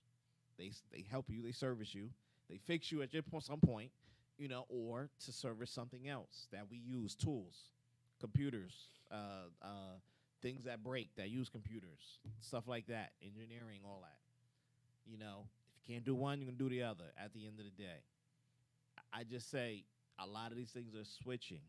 They help you. They service you. They fix you at some point, or to service something else that we use, tools, computers, things that break, that use computers, stuff like that, engineering, all that. You know, if you can't do one, you can do the other at the end of the day. I just say a lot of these things are switching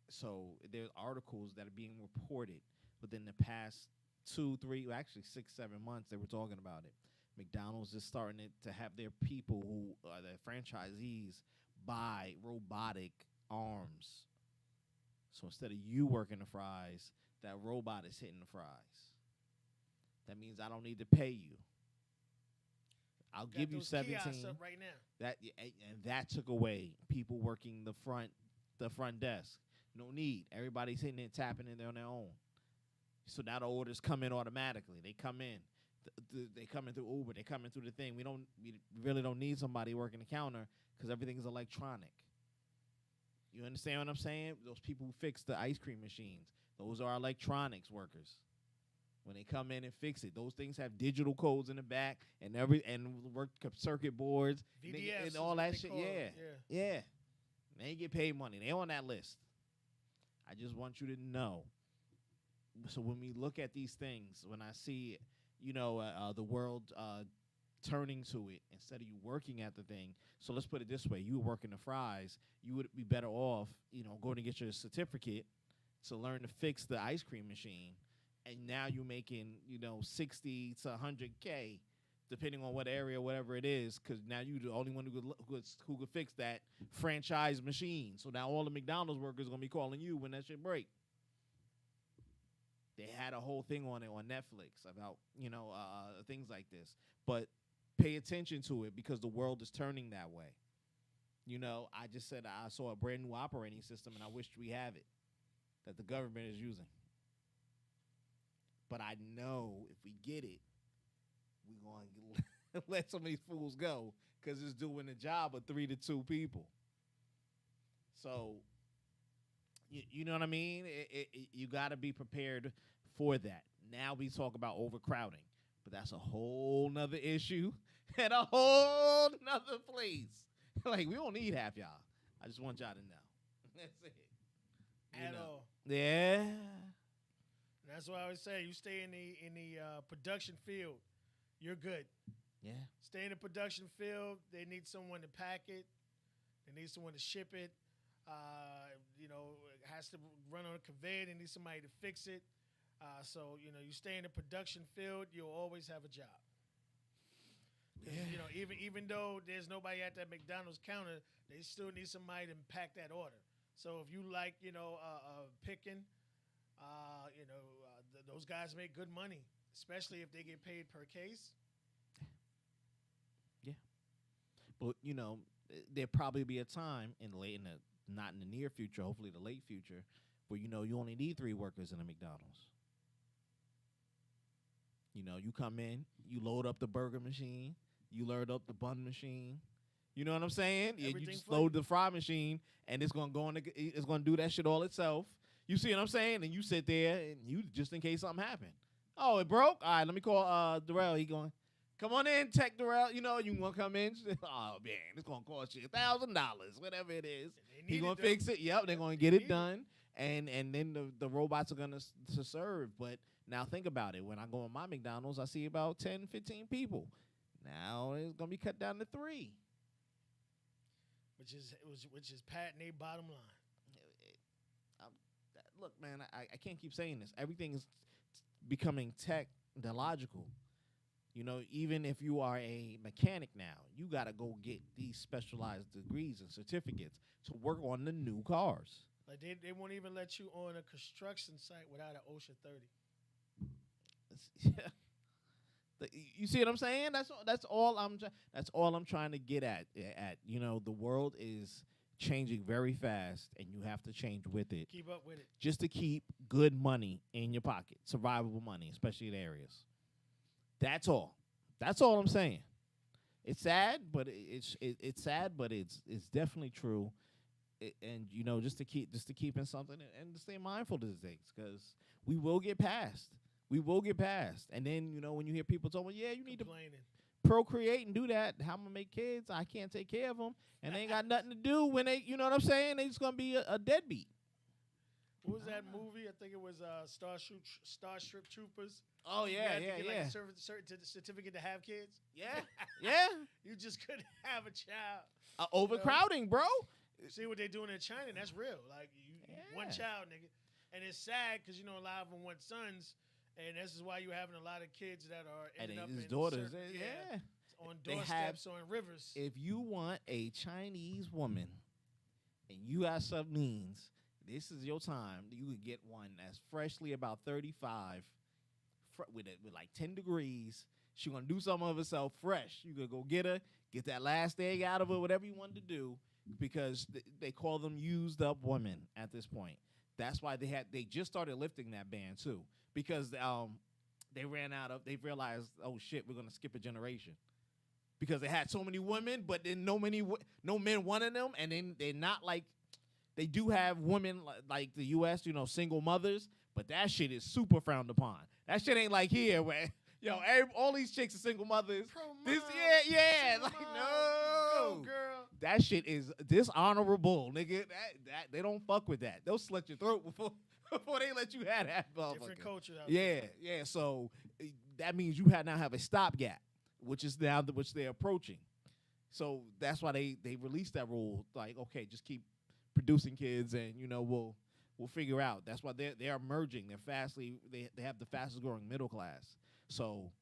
so there's articles that are being reported within the past 2, 3, well, actually 6, 7 months they were talking about it. McDonald's is starting to have their people who are their franchisees buy robotic arms. So instead of you working the fries, that robot is hitting the fries. That means I don't need to pay you. I'll give you 17. Up right now. And that took away people working the front desk. No need. Everybody's hitting it, tapping it on their own. So now the orders come in automatically. They come in. They come in through Uber. They come in through the thing. We really don't need somebody working the counter because everything's electronic. You understand what I'm saying? Those people who fix the ice cream machines, those are electronics workers. When they come in and fix it, those things have digital codes in the back and work circuit boards VDFs and all that shit. Yeah. They get paid money. They on that list. I just want you to know. So when we look at these things, when I see, the world turning to it instead of you working at the thing. So let's put it this way: you were working the fries, you would be better off, going to get your certificate to learn to fix the ice cream machine. And now you're making, 60 to 100K, depending on what area, whatever it is, because now you're the only one who could fix that franchise machine. So now all the McDonald's workers are going to be calling you when that shit break. They had a whole thing on it on Netflix about, things like this. But pay attention to it because the world is turning that way. I just said I saw a brand new operating system, and I wish we have it, that the government is using. But I know if we get it, we're going to let some of these fools go because it's doing the job of 3 to 2 people. So, you know what I mean? You got to be prepared for that. Now we talk about overcrowding, but that's a whole nother issue and a whole nother place. Like, we don't need half y'all. I just want y'all to know. That's it. At all. Yeah. That's why I always say you stay in the production field, you're good. Yeah. Stay in the production field. They need someone to pack it. They need someone to ship it. It has to run on a conveyor. They need somebody to fix it. So you stay in the production field, you'll always have a job. Yeah. Even though there's nobody at that McDonald's counter, they still need somebody to pack that order. So if you like, picking. Those guys make good money, especially if they get paid per case. Yeah. But, there'll probably be a time not in the near future, hopefully the late future, where, you only need 3 workers in a McDonald's. You come in, you load up the burger machine, you load up the bun machine. You know what I'm saying? You just load the fry machine, and it's going to it's going to do that shit all itself. You see what I'm saying? And you sit there, and you just in case something happened. Oh, it broke? All right, let me call Darrell. He going, come on in, Tech Darrell. You want to come in? Oh, man, it's going to cost you $1,000, whatever it is. He's going to fix it. Yep, they're going to get it done. And then the robots are going to serve. But now think about it. When I go in my McDonald's, I see about 10, 15 people. Now it's going to be cut down to 3. Which is patting their bottom line. Look, man, I can't keep saying this. Everything is becoming technological. Even if you are a mechanic now, you got to go get these specialized degrees and certificates to work on the new cars. Like they won't even let you on a construction site without an OSHA 30. Yeah. You see what I'm saying? That's all I'm trying to get at. The world is changing very fast, and you have to change with it. Keep up with it. Just to keep good money in your pocket, survivable money, especially in areas. That's all. That's all I'm saying. It's sad, but it's sad, but it's definitely true. And just to keep in something and to stay mindful of these things, because we will get past. We will get past. And then when you hear people talking, yeah, you need to procreate and do that. How I'm gonna make kids? I can't take care of them, and they ain't got nothing to do when they. You know what I'm saying? They just gonna be a deadbeat. What was that movie? I think it was Starship Troopers. Oh You yeah, had to yeah, get, yeah, like, a certificate to have kids. yeah, yeah. You just couldn't have a child. Overcrowding, bro. See what they're doing in China? That's real. Like one Yeah. child, nigga, and it's sad because a lot of them want sons, and this is why you're having a lot of kids that are And ending up his in daughters, certain- yeah. on They have- doorsteps or in rivers. If you want a Chinese woman and you got some means, this is your time. You can get one that's freshly about 35 with like 10 degrees. She gonna do something of herself fresh. You gonna go get her, get that last egg out of her, whatever you want to do, because they call them used up women at this point. That's why they just started lifting that ban too, because they realized, oh shit, we're gonna skip a generation. Because they had so many women, but then no men wanted them, and then they're not like they do have women like the U.S., single mothers, but that shit is super frowned upon. That shit ain't like here where all these chicks are single mothers. This yeah, like no, Go, girl. that shit is dishonorable, nigga. That they don't fuck with that. They'll slit your throat before they let you have that motherfucker. Different culture. out Yeah, there. yeah. So that means you now have a stopgap, which is now which they're approaching. So that's why they released that rule. Like, okay, just keep producing kids, and we'll figure out. That's why they're emerging. They have the fastest growing middle class. So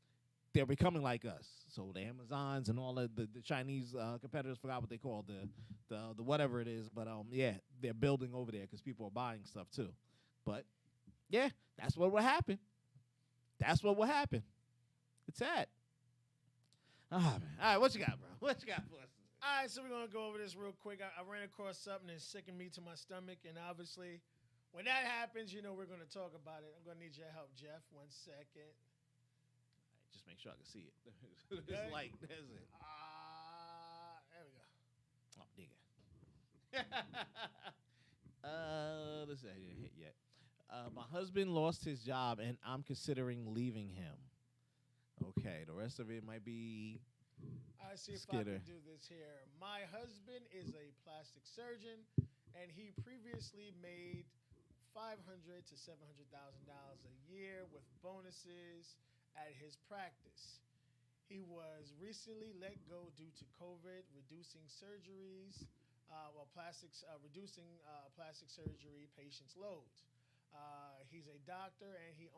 they're becoming like us. So the Amazons and all of the Chinese competitors, forgot what they call the whatever it is, but yeah, they're building over there because people are buying stuff too. But yeah, that's what will happen. That's what will happen. It's sad. Ah, man. All right, what you got, bro? What you got for us? All right, so we're going to go over this real quick. I ran across something that sickened me to my stomach, and obviously, when that happens, we're going to talk about it. I'm going to need your help, Jeff. 1 second. Just make sure I can see it. Okay. It's like, that's it. There we go. Oh, nigga. Let's see. I didn't hit yet. My husband lost his job, and I'm considering leaving him. Okay, the rest of it might be I see if Skitter. I can do this here. My husband is a plastic surgeon, and he previously made $500,000 to $700,000 a year with bonuses at his practice. He was recently let go due to COVID, reducing surgeries, reducing plastic surgery patients' loads. He's a doctor, and he's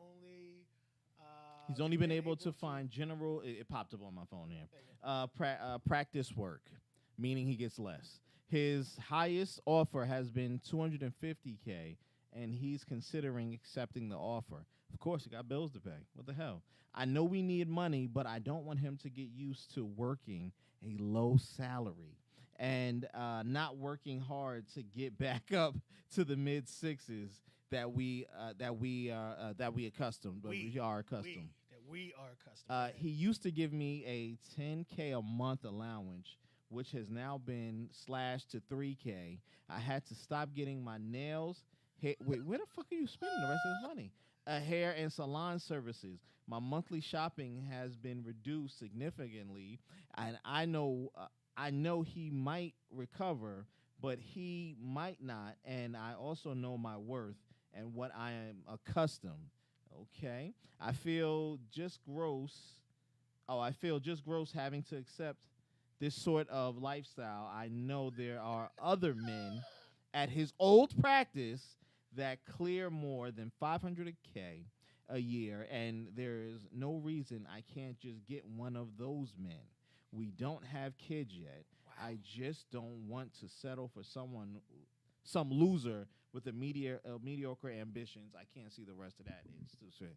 only been able to find general. It popped up on my phone here. Practice work, meaning he gets less. His highest offer has been $250K, and he's considering accepting the offer. Of course, he got bills to pay. What the hell? I know we need money, but I don't want him to get used to working a low salary and not working hard to get back up to the mid sixes that we are accustomed. But we are accustomed. We are accustomed. He used to give me a $10K a month allowance, which has now been slashed to $3K. I had to stop getting my nails. Wait, where the fuck are you spending the rest of this money? Hair and salon services. My monthly shopping has been reduced significantly, and I know he might recover, but he might not. And I also know my worth and what I am accustomed. Okay, I feel just gross having to accept this sort of lifestyle. I know there are other men at his old practice that clear more than $500K a year, and there is no reason I can't just get one of those men. We don't have kids yet. Wow. I just don't want to settle for some loser with mediocre ambitions. I can't see the rest of that. It's too soon.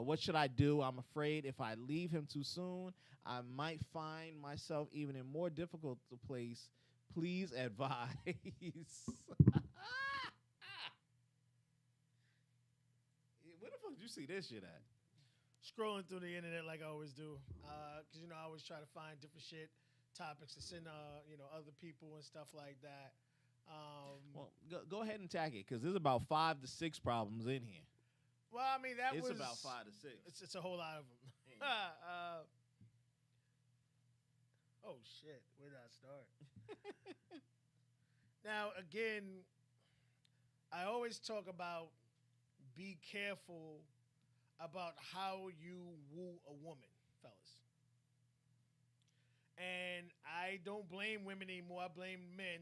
What should I do? I'm afraid if I leave him too soon, I might find myself even in more difficult place. Please advise. Where the fuck did you see this shit at? Scrolling through the internet like I always do, because I always try to find different topics to send other people and stuff like that. Well, go ahead and tag it, because there's about 5 to 6 problems in here. Well, I mean it's about 5 to 6. It's a whole lot of them. Oh shit! Where did I start? Now again, I always talk about be careful about how you woo a woman, fellas. And I don't blame women anymore. I blame men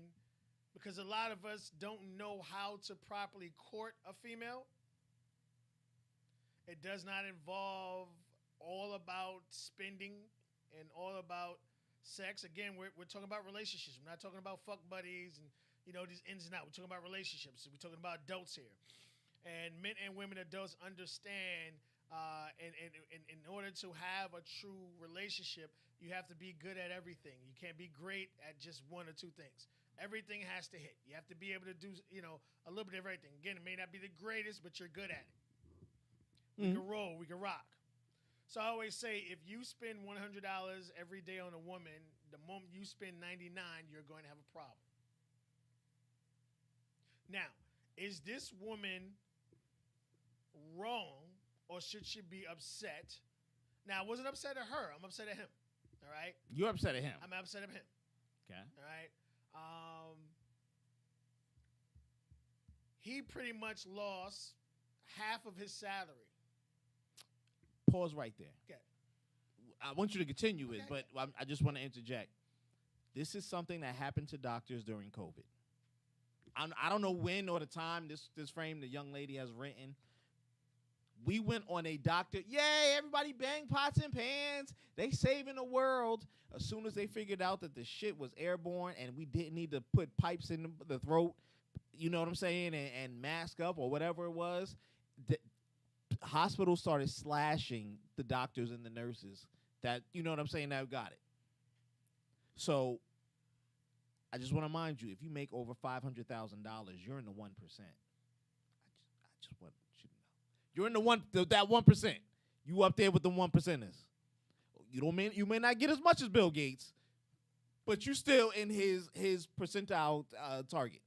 because a lot of us don't know how to properly court a female. It does not involve all about spending and all about sex. Again, we're talking about relationships. We're not talking about fuck buddies and these ins and outs. We're talking about relationships. We're talking about adults here. And men and women adults understand and in order to have a true relationship, you have to be good at everything. You can't be great at just one or two things. Everything has to hit. You have to be able to do, a little bit of everything. Again, it may not be the greatest, but you're good at it. We can roll. We can rock. So I always say, if you spend $100 every day on a woman, the moment you spend 99, you're going to have a problem. Now, is this woman wrong, or should she be upset? Now, I wasn't upset at her. I'm upset at him. All right? You're upset at him. I'm upset at him. Okay. All right? He pretty much lost half of his salary. Pause right there. Okay. I want you to continue it, but I just want to interject. This is something that happened to doctors during COVID. I don't know when or the time this frame the young lady has written. We went on a doctor. Yay, everybody bang pots and pans. They saving the world. As soon as they figured out that the shit was airborne and we didn't need to put pipes in the throat, you know what I'm saying, and mask up or whatever it was, the hospitals started slashing the doctors and the nurses that, you know what I'm saying, that got it. So I just want to remind you, if you make over $500,000, you're in the 1%. I just want you to know. You're in that 1%. You up there with the 1%ers. You may not get as much as Bill Gates, but you still in his percentile target.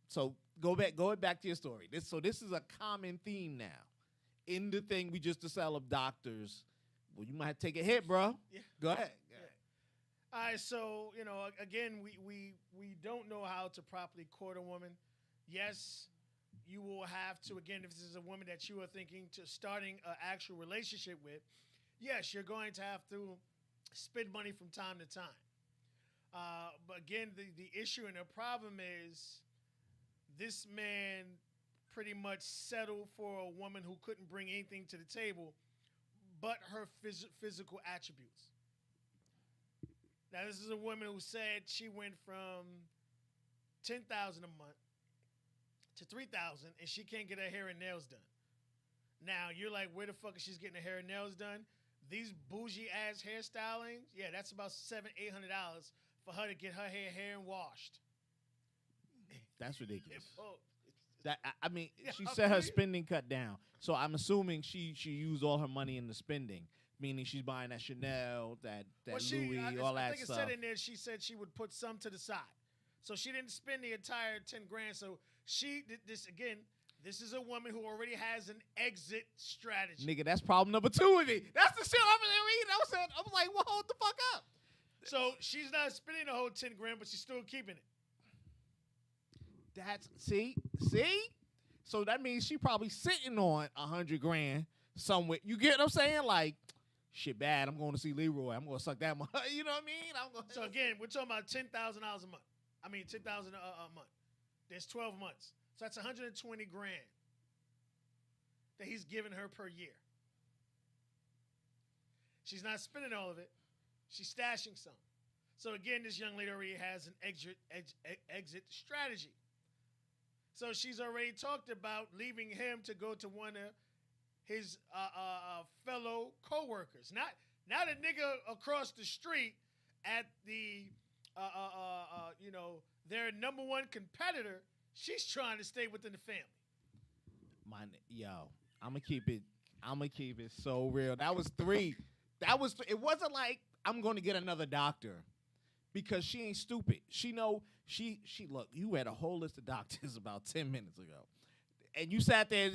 So go back to your story. This is a common theme now in the thing we just sell of doctors. Well, you might have to take a hit, bro. Yeah. Go ahead. All right, so, again, we don't know how to properly court a woman. Yes, you will have to, again, if this is a woman that you are thinking to starting an actual relationship with, yes, you're going to have to spend money from time to time. But again, the issue and the problem is this man pretty much settled for a woman who couldn't bring anything to the table but her physical attributes. Now, this is a woman who said she went from $10,000 a month to $3,000, and she can't get her hair and nails done. Now, you're like, where the fuck is she getting her hair and nails done? These bougie-ass hairstyling, yeah, that's about $700-800 for her to get her hair and washed. That's ridiculous. Yeah, she said her spending cut down. So I'm assuming she used all her money in the spending. Meaning she's buying that Chanel, that Louis, all that stuff. I think it said in there she said she would put some to the side. So she didn't spend the entire $10,000. So she did this again. This is a woman who already has an exit strategy. Nigga, that's problem number 2 with me. That's the shit I'm reading. I was like, well, hold the fuck up. So she's not spending the whole $10,000, but she's still keeping it. That's see. So that means she probably sitting on $100,000 somewhere. You get what I'm saying? Like, shit bad. I'm going to see Leroy. I'm going to suck that money. You know what I mean? So again, we're talking about $10,000 a month. I mean, $10,000 a month. There's 12 months. So that's $120,000 that he's giving her per year. She's not spending all of it. She's stashing some. So again, this young lady already has an exit strategy. So she's already talked about leaving him to go to one of his fellow co-workers. Not a nigga across the street at the, their number one competitor. She's trying to stay within the family. I'm going to keep it so real. That was 3. It wasn't like I'm going to get another doctor because she ain't stupid. She know, she look, you read a whole list of doctors about 10 minutes ago. And you sat there,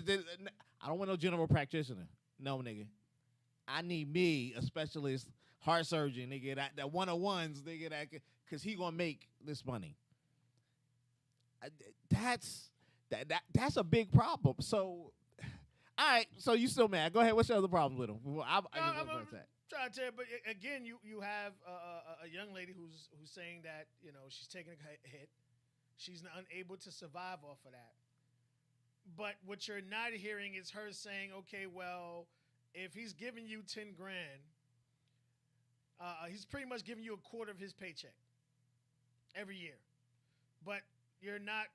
I don't want no general practitioner. No, nigga. I need me, a specialist heart surgeon, nigga, that 101s, nigga, because he going to make this money. That's a big problem. So, all right. So you still mad? Go ahead. What's your other problem with him? Well, I just I'm want to say. trying to tell you, but again, you have a young lady who's saying that she's taking a hit, she's unable to survive off of that. But what you're not hearing is her saying, okay, well, if he's giving you 10 grand, he's pretty much giving you a quarter of his paycheck every year. But you're not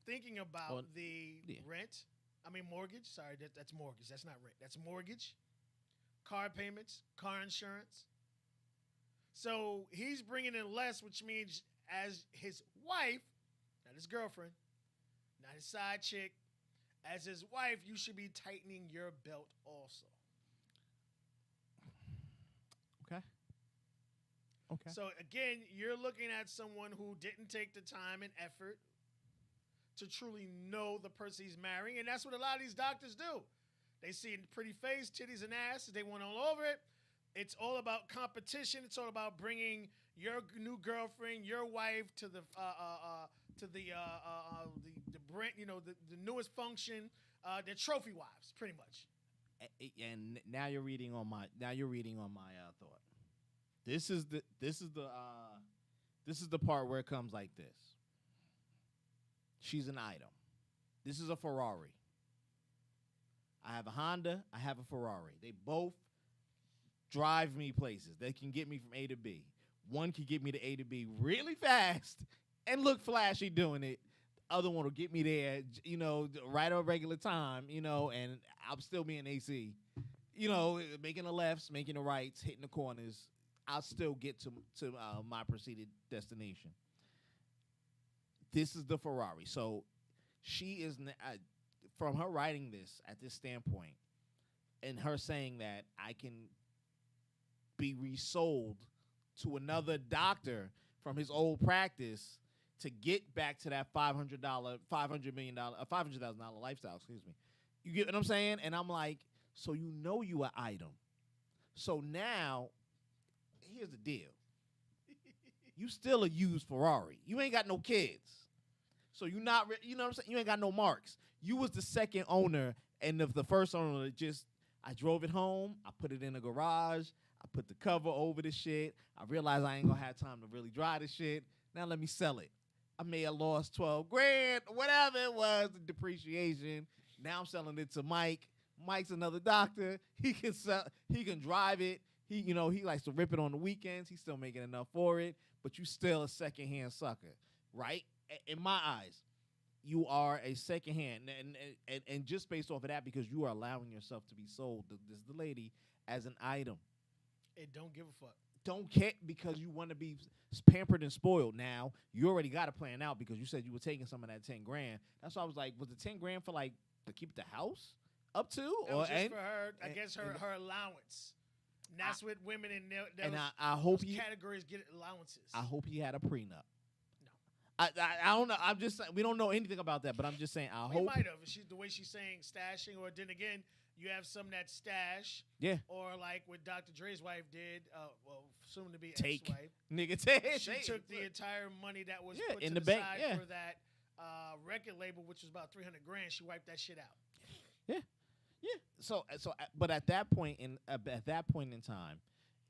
thinking about the rent. I mean, mortgage. Sorry, that's mortgage. That's not rent. That's mortgage, car payments, car insurance. So he's bringing in less, which means as his wife, not his girlfriend, not his side chick, as his wife, you should be tightening your belt also. Okay. So again, you're looking at someone who didn't take the time and effort to truly know the person he's marrying, and that's what a lot of these doctors do. They see pretty face, titties, and ass. They want all over it. It's all about competition. It's all about bringing your new girlfriend, your wife, to the brand, the newest function. They're trophy wives, pretty much. And now you're reading on my thought. This is the part where it comes like this. She's an item. This is a Ferrari. I have a Honda. I have a Ferrari. They both drive me places. They can get me from A to B. One can get me to A to B really fast and look flashy doing it. The other one will get me there, right on regular time, and I'll still be in AC. Making the lefts, making the rights, hitting the corners. I'll still get to my preceded destination. This is the Ferrari. So she is, from her writing this at this standpoint, and her saying that I can be resold to another doctor from his old practice to get back to that $500,000 lifestyle. Excuse me. You get what I'm saying? And I'm like, so you an item. So now, here's the deal. You still a used Ferrari. You ain't got no kids. So you not, you know what I'm saying? You ain't got no marks. You was the second owner, and the first owner I drove it home. I put it in the garage. I put the cover over the shit. I realized I ain't gonna have time to really drive the shit. Now let me sell it. I may have lost 12 grand, whatever it was, the depreciation. Now I'm selling it to Mike. Mike's another doctor. He can drive it. He likes to rip it on the weekends. He's still making enough for it, but you still a secondhand sucker, right? In my eyes, you are a secondhand, and just based off of that, because you are allowing yourself to be sold, this the lady, as an item. Hey, don't give a fuck. Don't care because you want to be pampered and spoiled. Now you already got a plan out because you said you were taking some of that 10 grand. That's why I was like, was it 10 grand for to keep the house up to, that was just for her? I guess her allowance. And that's what women in I hope those categories get allowances. I hope he had a prenup. No, I don't know. I'm just saying, we don't know anything about that, but I'm just saying I hope. Might have. The way she's saying stashing, or then again, you have some that stash. Yeah. Or like what Dr. Dre's wife did. Soon to be take ex-wife. Nigga, take. She took the entire money that was put in to the the bank, side for that record label, which was about $300 grand. She wiped that shit out. Yeah. Yeah. So, but at that point in time,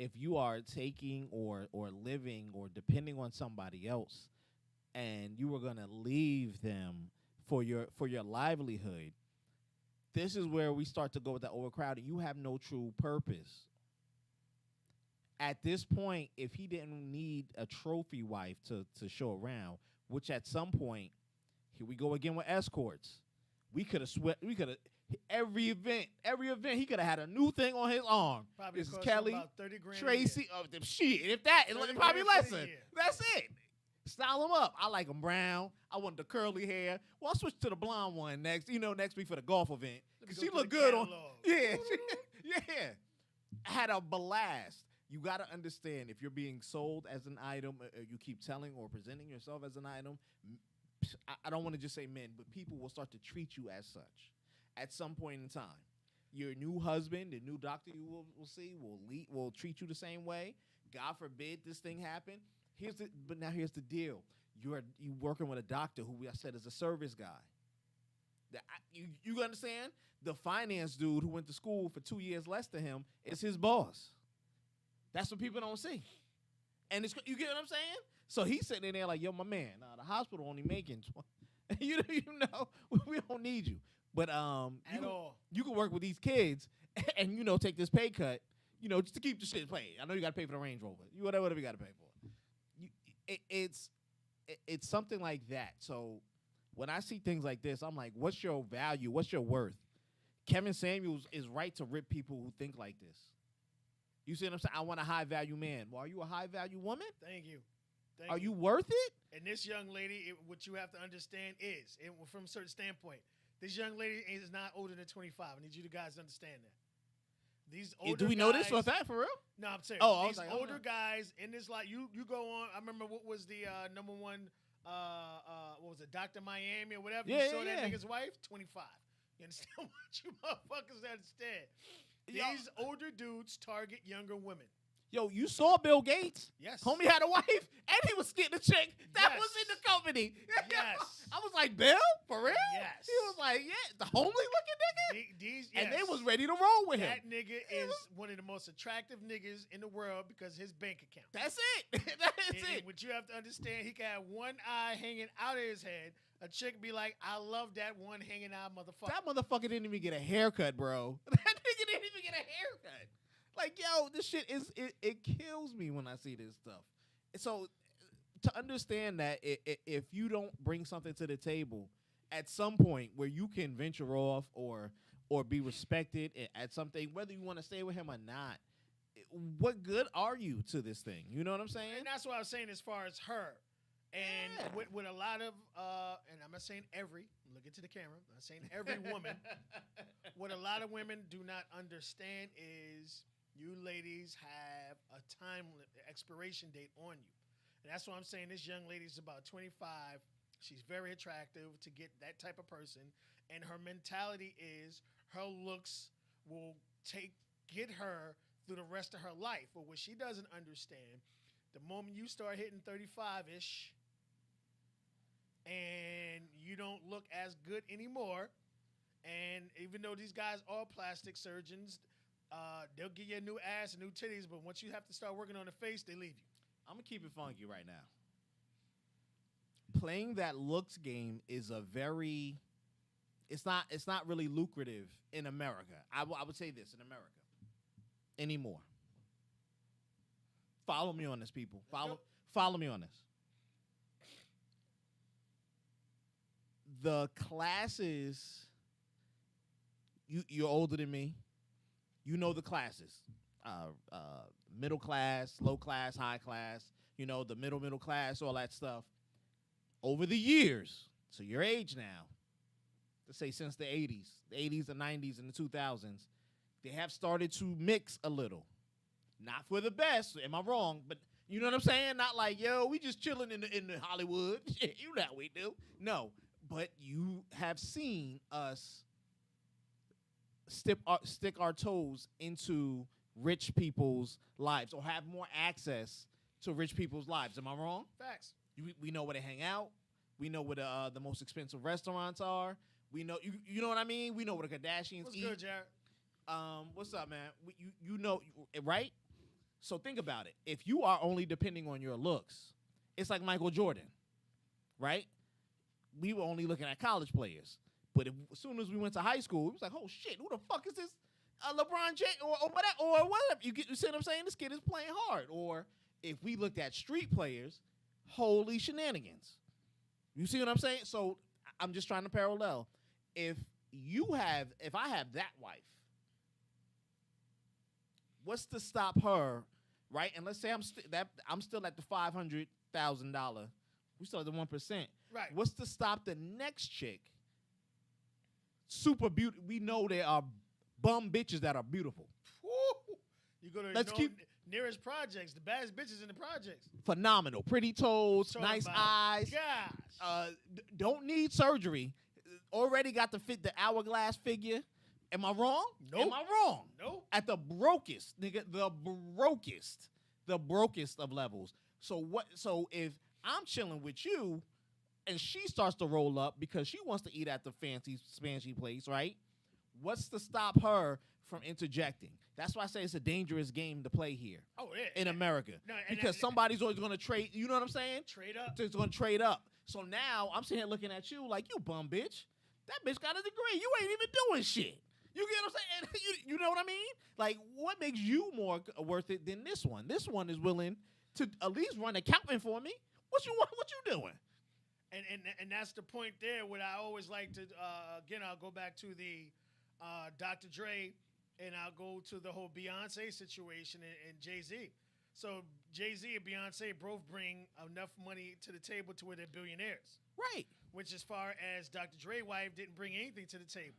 if you are taking or living or depending on somebody else, and you were gonna leave them for your livelihood, this is where we start to go with that overcrowding. You have no true purpose. At this point, if he didn't need a trophy wife to show around, which at some point, here we go again with escorts. We could have every event, he could have had a new thing on his arm. Probably this is cost Kelly, about 30 grand Tracy, shit. If that, probably grand for the lesser. year. That's it. Style him up. I like him brown. I want the curly hair. Well, I'll switch to the blonde one next week for the golf event. Because she look good on. Yeah. Yeah. Had a blast. You got to understand, if you're being sold as an item, you keep telling or presenting yourself as an item, I don't want to just say men, but people will start to treat you as such at some point in time. Your new husband, the new doctor you will see, will treat you the same way. God forbid this thing happen. But now here's the deal. You working with a doctor who I said is a service guy. You understand? The finance dude who went to school for 2 years less than him is his boss. That's what people don't see. And you get what I'm saying? So he's sitting in there like, yo, my man, the hospital only making you know, we don't need you. But you can work with these kids and, you know, take this pay cut, you know, just to keep the shit paid. I know you got to pay for the Range Rover. Whatever you got to pay for. It's something like that. So when I see things like this, I'm like, what's your value? What's your worth? Kevin Samuels is right to rip people who think like this. You see what I'm saying? I want a high-value man. Well, are you a high-value woman? Thank you. Are you worth it? And this young lady, what you have to understand is, from a certain standpoint, this young lady is not older than 25. I need you guys to understand that. These older Do we know this for a fact, for real? No, I'm serious. Oh, these older guys in this life, you go on. I remember what was the number one, what was it, Dr. Miami or whatever? Yeah, you saw that yeah. nigga's wife? 25. You understand what you motherfuckers understand? Yo. These older dudes target younger women. Yo, you saw Bill Gates? Yes. Homie had a wife, and he was getting a chick that Yes. was in the company. Yes. I was like, Bill? For real? Yes. He was like, yeah, the homely looking nigga? These, And they yes. was ready to roll with him. That nigga is one of the most attractive niggas in the world because of his bank account. That's it. That's And it. what you have to understand, he can have one eye hanging out of his head. A chick be like, I love that one hanging out motherfucker. That motherfucker didn't even get a haircut, bro. That nigga didn't even get a haircut. Like, yo, this shit it kills me when I see this stuff. So to understand that if you don't bring something to the table at some point where you can venture off or be respected at something, whether you want to stay with him or not, what good are you to this thing? You know what I'm saying? And that's what I was saying as far as her. And Yeah. with a lot of, and I'm not saying every, look into the camera, I'm not saying every woman. What a lot of women do not understand is you ladies have a time expiration date on you. And that's what I'm saying. This young lady's about 25. She's very attractive to get that type of person. And her mentality is her looks will get her through the rest of her life. But what she doesn't understand, the moment you start hitting 35-ish and you don't look as good anymore, and even though these guys are plastic surgeons, they'll give you a new ass and new titties, but once you have to start working on the face, they leave you. I'm gonna keep it funky right now. Playing that looks game is it's not really lucrative in America. I would say this in America anymore. Follow me on this, people. Follow me on this. The classes, you're older than me. You know the classes. Middle class, low class, high class, you know, the middle class, all that stuff. Over the years, so your age now, let's say since the 80s, the 90s, and the 2000s, they have started to mix a little. Not for the best, am I wrong? But you know what I'm saying? Not like, yo, we just chilling in the Hollywood. Shit, you know how we do. No, but you have seen us stick our toes into rich people's lives or have more access to rich people's lives. Am I wrong? Facts. We know where they hang out. We know where the most expensive restaurants are. We know you know what I mean. We know where the Kardashians What's eat. good, Jared? What's up, man? You know, right? So think about it. If you are only depending on your looks, it's like Michael Jordan, right? We were only looking at college players, but as soon as we went to high school, it was like, oh shit, who the fuck is this? LeBron James or whatever. You see what I'm saying? This kid is playing hard. Or if we looked at street players, holy shenanigans. You see what I'm saying? So I'm just trying to parallel. If I have that wife, what's to stop her, right? And let's say I'm still at the $500,000. We still at the 1%. Right. What's to stop the next chick? Super beautiful. We know there are bum bitches that are beautiful. Woo! You go to Let's keep nearest projects, the baddest bitches in the projects. phenomenal, pretty toes, Talking nice about- eyes. Gosh. Don't need surgery. Already got to fit the hourglass figure. Am I wrong? Nope. Am I wrong? Nope. At the brokest, nigga, the brokest of levels. So if I'm chilling with you, and she starts to roll up because she wants to eat at the fancy spancy place, right? What's to stop her from interjecting? That's why I say it's a dangerous game to play here. Oh, yeah. In America. No, and because somebody's always going to trade, you know what I'm saying? Trade up. It's going to trade up. So now I'm sitting here looking at you like, you bum bitch. That bitch got a degree. You ain't even doing shit. You get what I'm saying? You know what I mean? Like, what makes you more worth it than this one? This one is willing to at least run accounting for me. What you doing? And that's the point there. What I always like to, again, I'll go back to the Dr. Dre, and I'll go to the whole Beyonce situation and Jay-Z. So Jay-Z and Beyonce both bring enough money to the table to where they're billionaires. Right. Which, as far as Dr. Dre's wife, didn't bring anything to the table.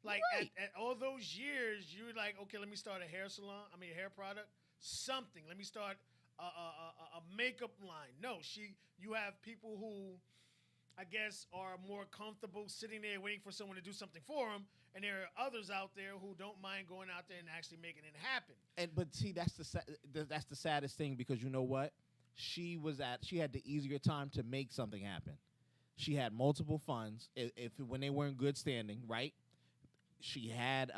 Like, right. at all those years, you were like, okay, let me start a hair hair product, something. Let me start a makeup line. No, you have people who, I guess, are more comfortable sitting there waiting for someone to do something for them, and there are others out there who don't mind going out there and actually making it happen. But see, that's the saddest thing, because you know what? She had the easier time to make something happen. She had multiple funds. When they were in good standing, right? She had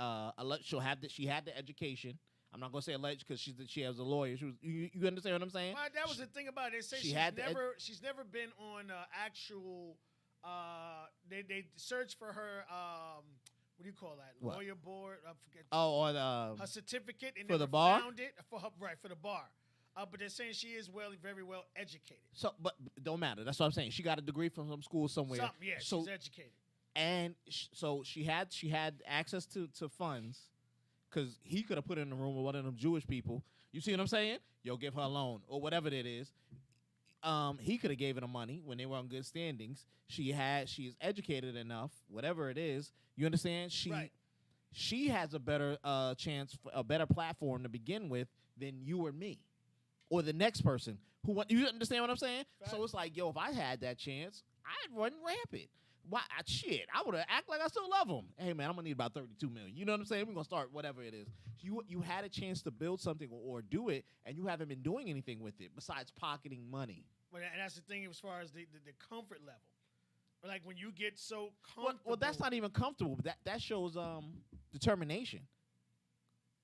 she had the education. I'm not gonna say alleged because she has a lawyer. You understand what I'm saying? Well, that was the thing about it. They say she's never been on actual. They searched for her. What do you call that? What? Lawyer board. I forget. Oh, or her certificate and for never the bar? found it for the bar. But they're saying she is very well educated. So, but don't matter. That's what I'm saying. She got a degree from some school somewhere. She's educated. And so she had access to funds, because he could have put her in the room with one of them Jewish people. You see what I'm saying? Yo, give her a loan or whatever it is. He could have gave her the money when they were on good standings. She is educated enough, whatever it is. You understand? She has a better chance, a better platform to begin with than you or me, or the next person who. You understand what I'm saying? Right. So it's like, yo, if I had that chance, I'd run rampant. Why? Shit, I would have act like I still love him. Hey man, I'm gonna need about $32 million. You know what I'm saying? We're gonna start whatever it is. You had a chance to build something or do it, and you haven't been doing anything with it besides pocketing money. But and that's the thing as far as the comfort level. Like when you get so comfortable. Well, that's not even comfortable. But that shows determination.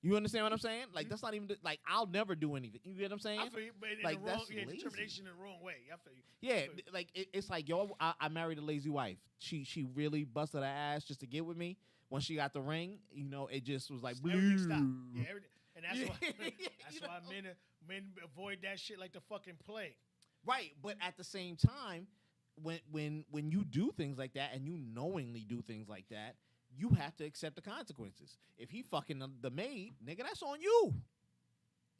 You understand what I'm saying? Like that's not even like I'll never do anything. You get what I'm saying? I feel you, but like in the wrong, that's lazy. determination in the wrong way. I feel you. Yeah, like it's like yo, I married a lazy wife. She really busted her ass just to get with me. When she got the ring, you know, it just was like everything stopped. Yeah, everything. And that's why You why men avoid that shit like the fucking plague. Right, but at the same time, when you do things like that and you knowingly do things like that, you have to accept the consequences. If he fucking the maid, nigga, that's on you.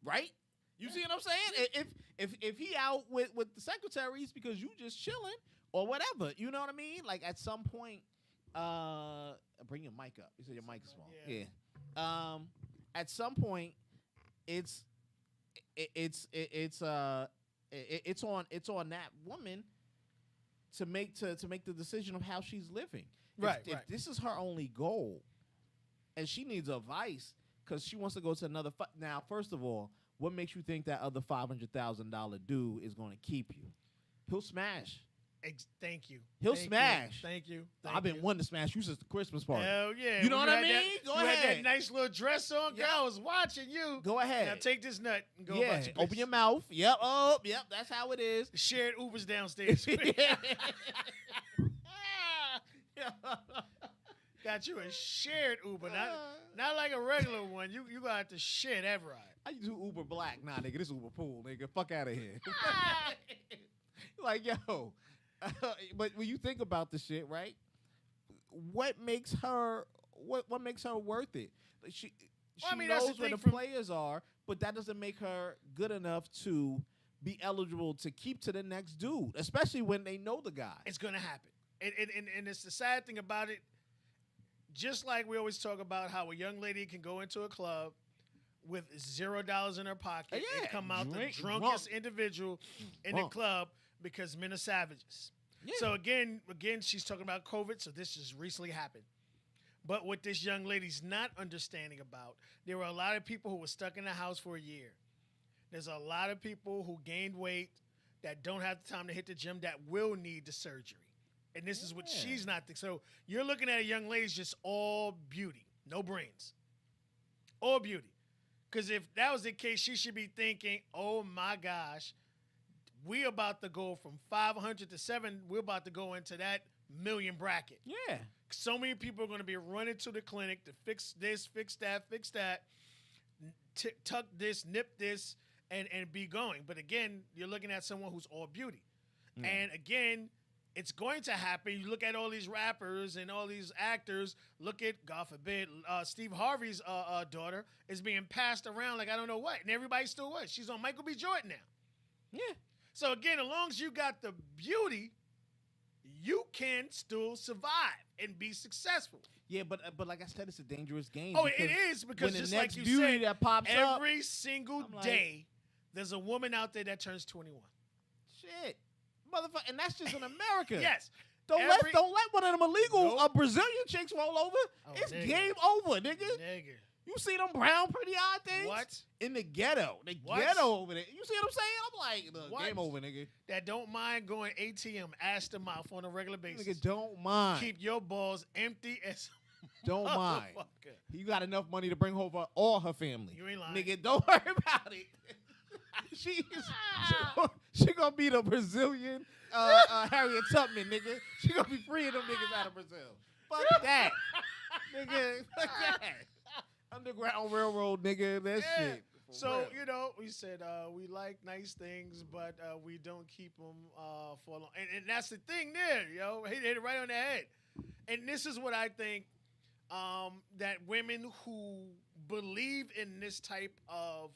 Right? You see what I'm saying? If he out with the secretaries because you just chilling or whatever, you know what I mean? Like at some point, bring your mic up. You said your mic is small. Yeah. At some point, it's on that woman to make the decision of how she's living. Right. If this is her only goal, and she needs advice because she wants to go to another. Now, first of all, what makes you think that other $500,000 dude is going to keep you? He'll smash. Thank you. He'll smash. Thank you. I've been wanting to smash you since the Christmas party. Hell yeah. You know what I mean? Go ahead. Had that nice little dress on. Girl, I was watching you. Go ahead. Now take this nut and go about your business. Open your mouth. Yep. Oh, yep. That's how it is. Shared Ubers downstairs. Got you a shared Uber, not like a regular one. You got to share that ride. I do Uber Black. Nah, nigga, this Uber Pool, nigga. Fuck out of here. Like, yo. But when you think about the shit, right? What makes her worth it? She knows where the players are, but that doesn't make her good enough to be eligible to keep to the next dude, especially when they know the guy. It's gonna happen. And it's the sad thing about it. Just like we always talk about how a young lady can go into a club with $0 in her pocket and come out the drunkest individual in the club because men are savages. Yeah. So again, she's talking about COVID, so this just recently happened. But what this young lady's not understanding about, there were a lot of people who were stuck in the house for a year. There's a lot of people who gained weight. that don't have the time to hit the gym that will need the surgery. And this is what she's not. So you're looking at a young lady just all beauty, no brains, all beauty. Because if that was the case, she should be thinking, oh my gosh, we about to go from 500 to 7. We're about to go into that million bracket. Yeah. So many people are going to be running to the clinic to fix this, fix that, tuck this, nip this, and be going. But again, you're looking at someone who's all beauty. And again, it's going to happen. You look at all these rappers and all these actors. Look at, God forbid, Steve Harvey's daughter is being passed around like I don't know what. And everybody still what? She's on Michael B. Jordan now. Yeah. So again, as long as you got the beauty, you can still survive and be successful. Yeah, but like I said, it's a dangerous game. Oh, it is because when just the next like you beauty said, that pops up, every single I'm like, day there's a woman out there that turns 21. shit, motherfucker, and that's just in America. Yes. Don't let one of them illegal Nope. Brazilian chicks roll over. Oh, It's nigga. game over, nigga. Nigga. You see them brown pretty odd things? What? In the ghetto. The What? ghetto over there. You see what I'm saying? I'm like, look, What? game over, nigga. That don't mind going ATM ass to mouth on a regular basis. Nigga, don't mind. Keep your balls empty as Don't mind. motherfucker. You got enough money to bring over all her family. You ain't lying. Nigga, don't worry about it. she gonna be the Brazilian Harriet Tubman, nigga. She gonna be freeing them niggas out of Brazil. Fuck that. Nigga, fuck that. Underground Railroad, nigga, that Yeah. shit. For So, real. you know, we said we like nice things, but we don't keep them for long. And that's the thing there, yo. Hit it right on the head. And this is what I think that women who believe in this type of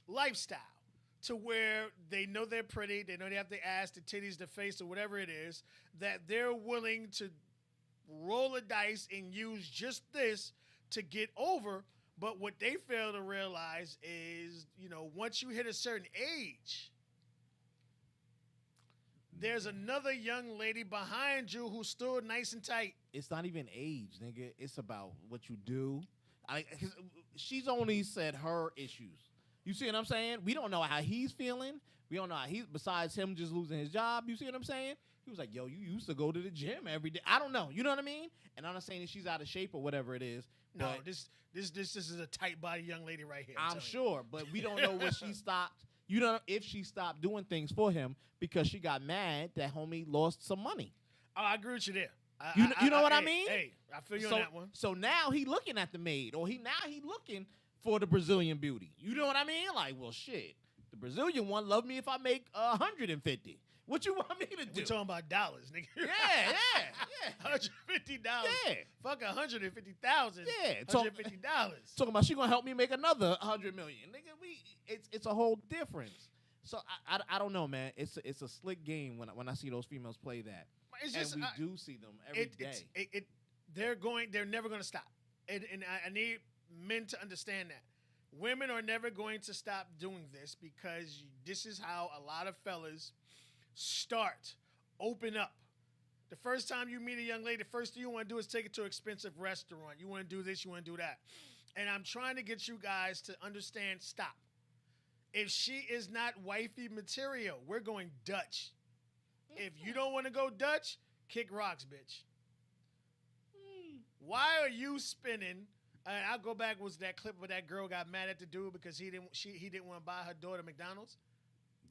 lifestyle, to where they know they're pretty, they know they have the ass, the titties, the face, or whatever it is, that they're willing to roll the dice and use just this to get over. But what they fail to realize is, you know, once you hit a certain age, there's another young lady behind you who's still nice and tight. It's not even age, nigga. It's about what you do. 'Cause she's only said her issues. You see what I'm saying? We don't know how he's feeling. We don't know how he's, besides him just losing his job. You see what I'm saying? He was like, yo, you used to go to the gym every day. I don't know. You know what I mean? And I'm not saying that she's out of shape or whatever it is. No, but this is a tight body young lady right here. I'm telling you. sure, but we don't know what she stopped. You know, if she stopped doing things for him because she got mad that homie lost some money. Oh, I agree with you there. You know what I hey, mean? Hey, I feel you so, on that one. So now he looking at the maid, or he looking for the Brazilian beauty. You know what I mean? Like, well, shit. The Brazilian one love me if I make 150. What you want me to do? We're talking about dollars, nigga. yeah. $150. Yeah. Fuck $150,000. Yeah, $150. Talking about she gonna help me make another 100 million, nigga. It's a whole difference. So I don't know, man. It's a slick game when I see those females play that, It's and just, we do see them every day. They're never going to stop. And I need men to understand that. Women are never going to stop doing this because this is how a lot of fellas start, open up. The first time you meet a young lady, the first thing you want to do is take her to an expensive restaurant. You want to do this, you want to do that. And I'm trying to get you guys to understand, stop. If she is not wifey material, we're going Dutch. If you don't want to go Dutch, kick rocks, bitch. Why are you spinning? And I'll go back. Was that clip where that girl got mad at the dude because he didn't want to buy her daughter McDonald's?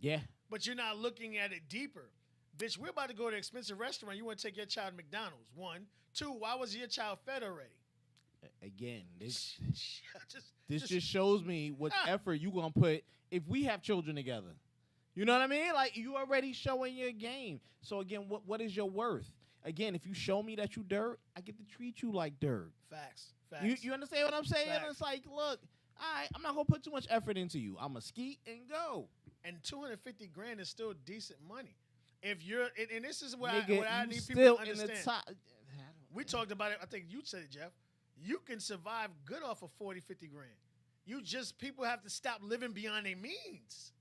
Yeah. But you're not looking at it deeper. Bitch, we're about to go to an expensive restaurant. You want to take your child to McDonald's. 1. 2, why was your child fed already? Again, this Just just shows me what effort you gonna put if we have children together. You know what I mean? Like, you already showing your game. So again, what is your worth? Again, if you show me that you dirt, I get to treat you like dirt. Facts. You understand what I'm saying? Facts. It's like, look, all right, I'm not gonna put too much effort into you. I'm gonna skeet and go. And $250,000 is still decent money. If you're, and this is what Nigga, I you need still people to in the understand. top. We talked about it. I think you said it, Jeff. You can survive good off of 40, 50 grand. People have to stop living beyond their means.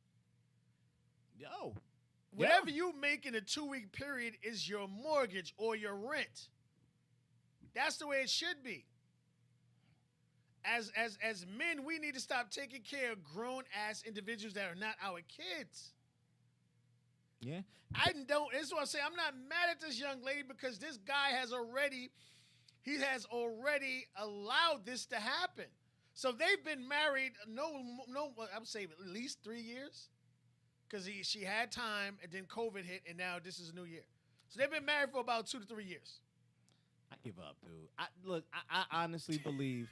Yo. Whatever you make in a 2-week period is your mortgage or your rent. That's the way it should be. As men, we need to stop taking care of grown-ass individuals that are not our kids. Yeah. I don't. This is what I say. I'm not mad at this young lady because this guy has already allowed this to happen. So they've been married. I would say at least 3 years, because she had time and then COVID hit, and now this is a new year. So they've been married for about 2 to 3 years. I give up, dude. I honestly believe.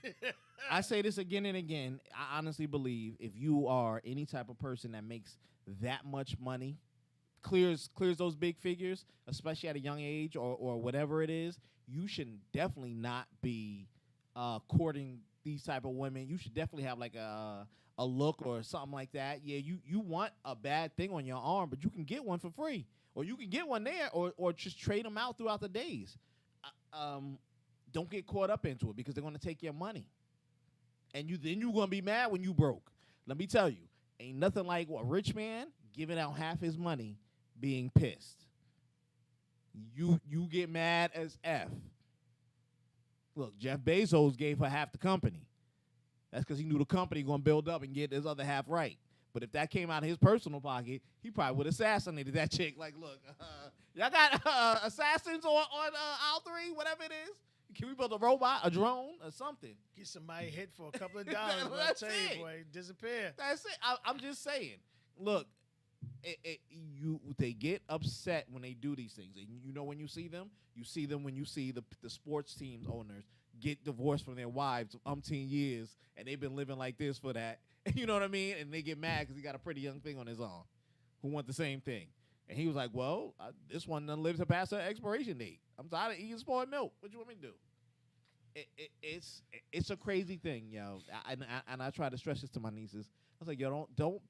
I say this again and again. I honestly believe if you are any type of person that makes that much money, clears those big figures, especially at a young age or whatever it is, you should definitely not be courting these type of women. You should definitely have like a look or something like that. Yeah, you want a bad thing on your arm, but you can get one for free, or you can get one there, or just trade them out throughout the days. Don't get caught up into it because they're going to take your money, and you're going to be mad when you broke. Let me tell you, ain't nothing like a rich man giving out half his money being pissed. You get mad as F. Look, Jeff Bezos gave her half the company. That's because he knew the company going to build up and get his other half right. But if that came out of his personal pocket, he probably would have assassinated that chick. Like, look, y'all got assassins on aisle 3, whatever it is? Can we build a robot, a drone, or something? Get somebody hit for a couple of dollars. I tell you, boy, disappear. That's it. I'm just saying. Look, they get upset when they do these things. And you know when you see them when you see the sports teams owners get divorced from their wives of umpteen years, and they've been living like this for that. You know what I mean? And they get mad because he got a pretty young thing on his arm who want the same thing. And he was like, well, this one done lived to pass her expiration date. I'm tired of eating spoiled milk. What you want me to do? It's a crazy thing, yo. And I try to stress this to my nieces. I was like, yo, don't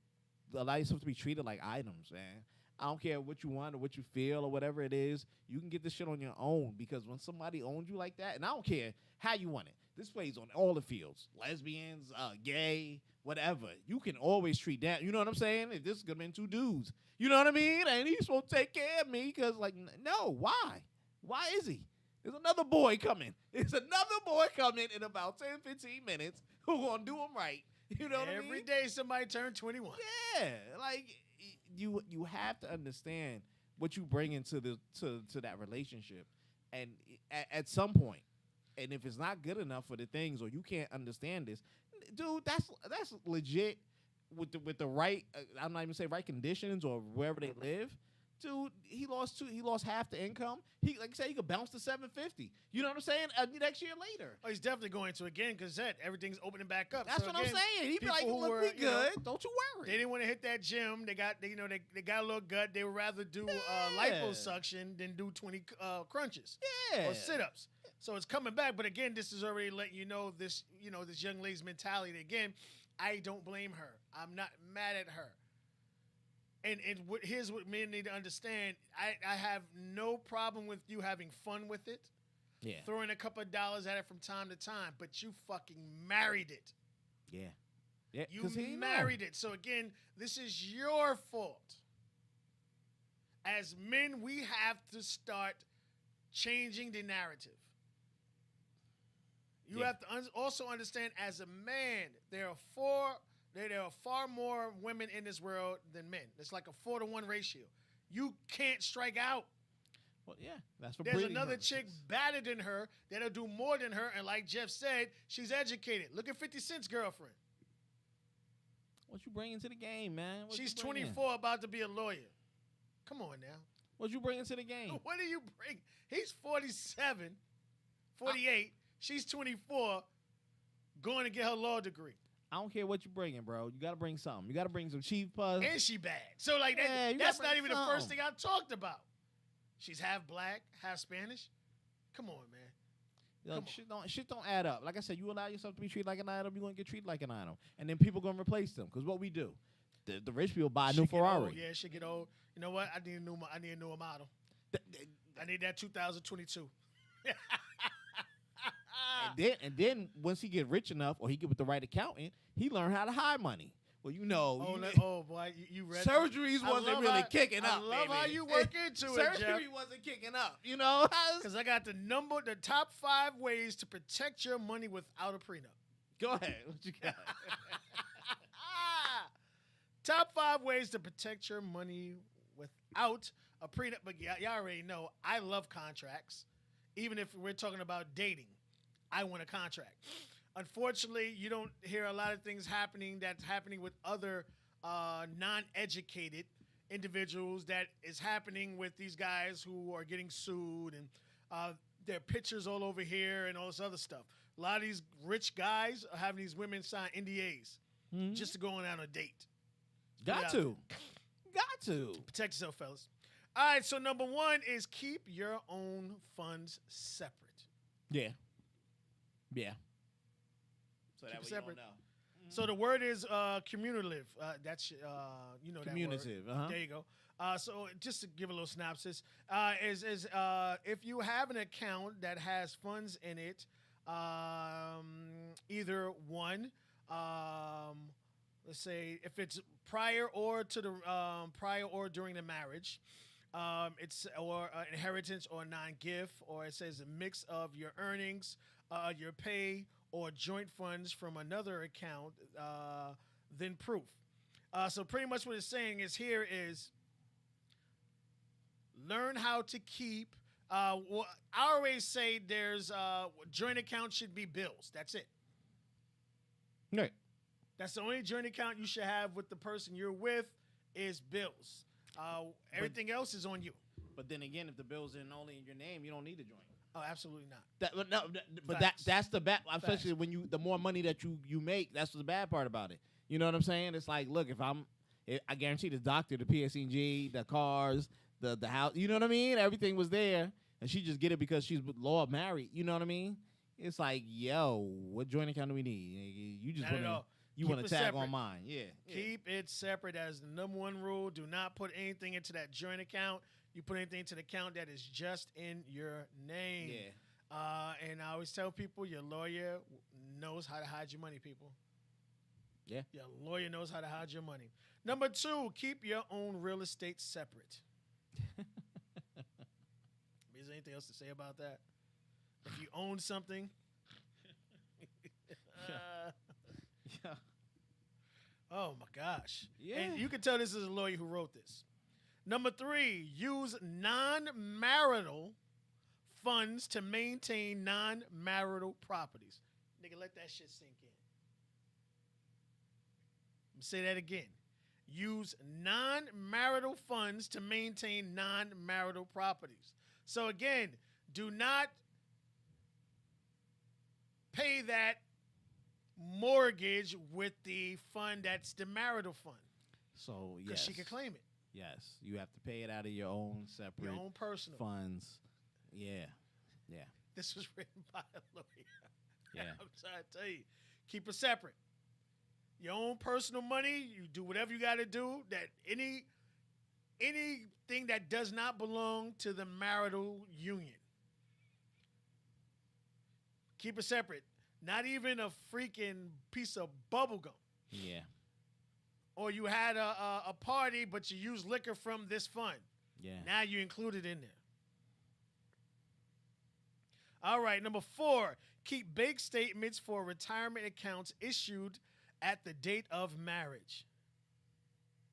allow yourself to be treated like items, man. I don't care what you want or what you feel or whatever it is. You can get this shit on your own, because when somebody owns you like that, and I don't care how you want it. This plays on all the fields. Lesbians, gay, whatever. You can always treat that. You know what I'm saying? If this is going to be 2 dudes. You know what I mean? And he's supposed to take care of me because, like, no, why? Why is he? There's another boy coming. There's another boy coming in about 10, 15 minutes who's going to do him right. You know what I mean? Every day somebody turned 21. Yeah. Like, you have to understand what you bring into to that relationship. And at some point, and if it's not good enough for the things, or you can't understand this, dude, that's legit with the right, I'm not even saying right conditions or wherever they live. Dude, he lost half the income. He, like you said, he could bounce to $750. You know what I'm saying? Next year later. Oh, he's definitely going to again because everything's opening back up. That's so what again, I'm saying. He'd be like, "Look, we good. Don't you worry." They didn't want to hit that gym. They got they got a little gut. They would rather do liposuction than do 20 crunches or sit-ups. So it's coming back. But again, this is already letting you know this young lady's mentality. Again, I don't blame her. I'm not mad at her. And here's what men need to understand. I have no problem with you having fun with it. Yeah. Throwing a couple of dollars at it from time to time, but you fucking married it. Yeah. Yeah. You married it. So again, this is your fault. As men, we have to start changing the narrative. You have to also understand, as a man, there are far more women in this world than men. It's like a 4-to-1 ratio. You can't strike out. Well, yeah, that's for There's breeding another purposes. chick better than her that'll do more than her, and like Jeff said, she's educated. Look at 50 Cent's girlfriend. What you bringing to the game, man? She's 24, about to be a lawyer. Come on now. What you bringing to the game? What do you bring? He's 47, 48. She's 24, going to get her law degree. I don't care what you bringing, bro. You got to bring something. You got to bring some cheap puzzles. And she bad. So like that's not even the first thing I talked about. She's half black, half Spanish. Come on, man. Look, shit don't add up. Like I said, you allow yourself to be treated like an item, you're going to get treated like an item. And then people going to replace them. Because what we do, the rich people buy a new Ferrari. Old. Yeah, she get old. You know what? I need a newer model. I need that 2022. And then once he get rich enough, or he get with the right accountant, he learn how to hide money. Well, you know. Oh boy, you read surgeries wasn't really kicking up. I love how you work into it, Jeff. Surgery wasn't kicking up, you know. Because I got the top 5 ways to protect your money without a prenup. Go ahead. What you got? Top 5 ways to protect your money without a prenup. But y'all already know I love contracts. Even if we're talking about dating, I want a contract. Unfortunately, you don't hear a lot of things happening that's happening with other non-educated individuals that is happening with these guys who are getting sued and their pictures all over here and all this other stuff. A lot of these rich guys are having these women sign NDAs just to go on a date. Got to. Protect yourself, fellas. All right, so number one is keep your own funds separate. Yeah. So that way separate. you don't know. So the word is cumulative. That's that word. Commutative, uh-huh. There you go. So just to give a little synopsis, is if you have an account that has funds in it, either one, let's say if it's prior or during the marriage, it's or inheritance or non-gift, or it says a mix of your earnings, your pay, or joint funds from another account, then proof. So pretty much what it's saying is here is learn how to keep. I always say there's joint account should be bills. That's it. Right. That's the only joint account you should have with the person you're with is bills. Everything else is on you. But then again, if the bill's in only in your name, you don't need a joint. Oh, absolutely not. But Facts. that's the bad. Especially when the more money that you make, that's the bad part about it. You know what I'm saying? It's like, look, I guarantee the doctor, the PSEG, the cars, the house. You know what I mean? Everything was there, and she just get it because she's law married. You know what I mean? It's like, yo, what joint account do we need? You just want to tag on mine. Yeah. Keep it separate as the number one rule. Do not put anything into that joint account. You put anything into the account that is just in your name. Yeah. And I always tell people your lawyer knows how to hide your money, people. Yeah. Your lawyer knows how to hide your money. Number two, keep your own real estate separate. Is there anything else to say about that? If you own something. Yeah. Oh, my gosh. Yeah. And you can tell this is a lawyer who wrote this. Number three, use non-marital funds to maintain non-marital properties. Nigga, let that shit sink in. I'm gonna say that again. Use non-marital funds to maintain non-marital properties. So again, do not pay that mortgage with the fund that's the marital fund. So, yes. Because she can claim it. Yes. You have to pay it out of your own separate Your own personal funds. Yeah. This was written by a lawyer. Yeah. I'm trying to tell you. Keep it separate. Your own personal money, you do whatever you got to do. That anything that does not belong to the marital union. Keep it separate. Not even a freaking piece of bubble gum. Yeah. Or you had a party, but you used liquor from this fund. Yeah. Now you include it in there. All right, number four, keep bank statements for retirement accounts issued at the date of marriage.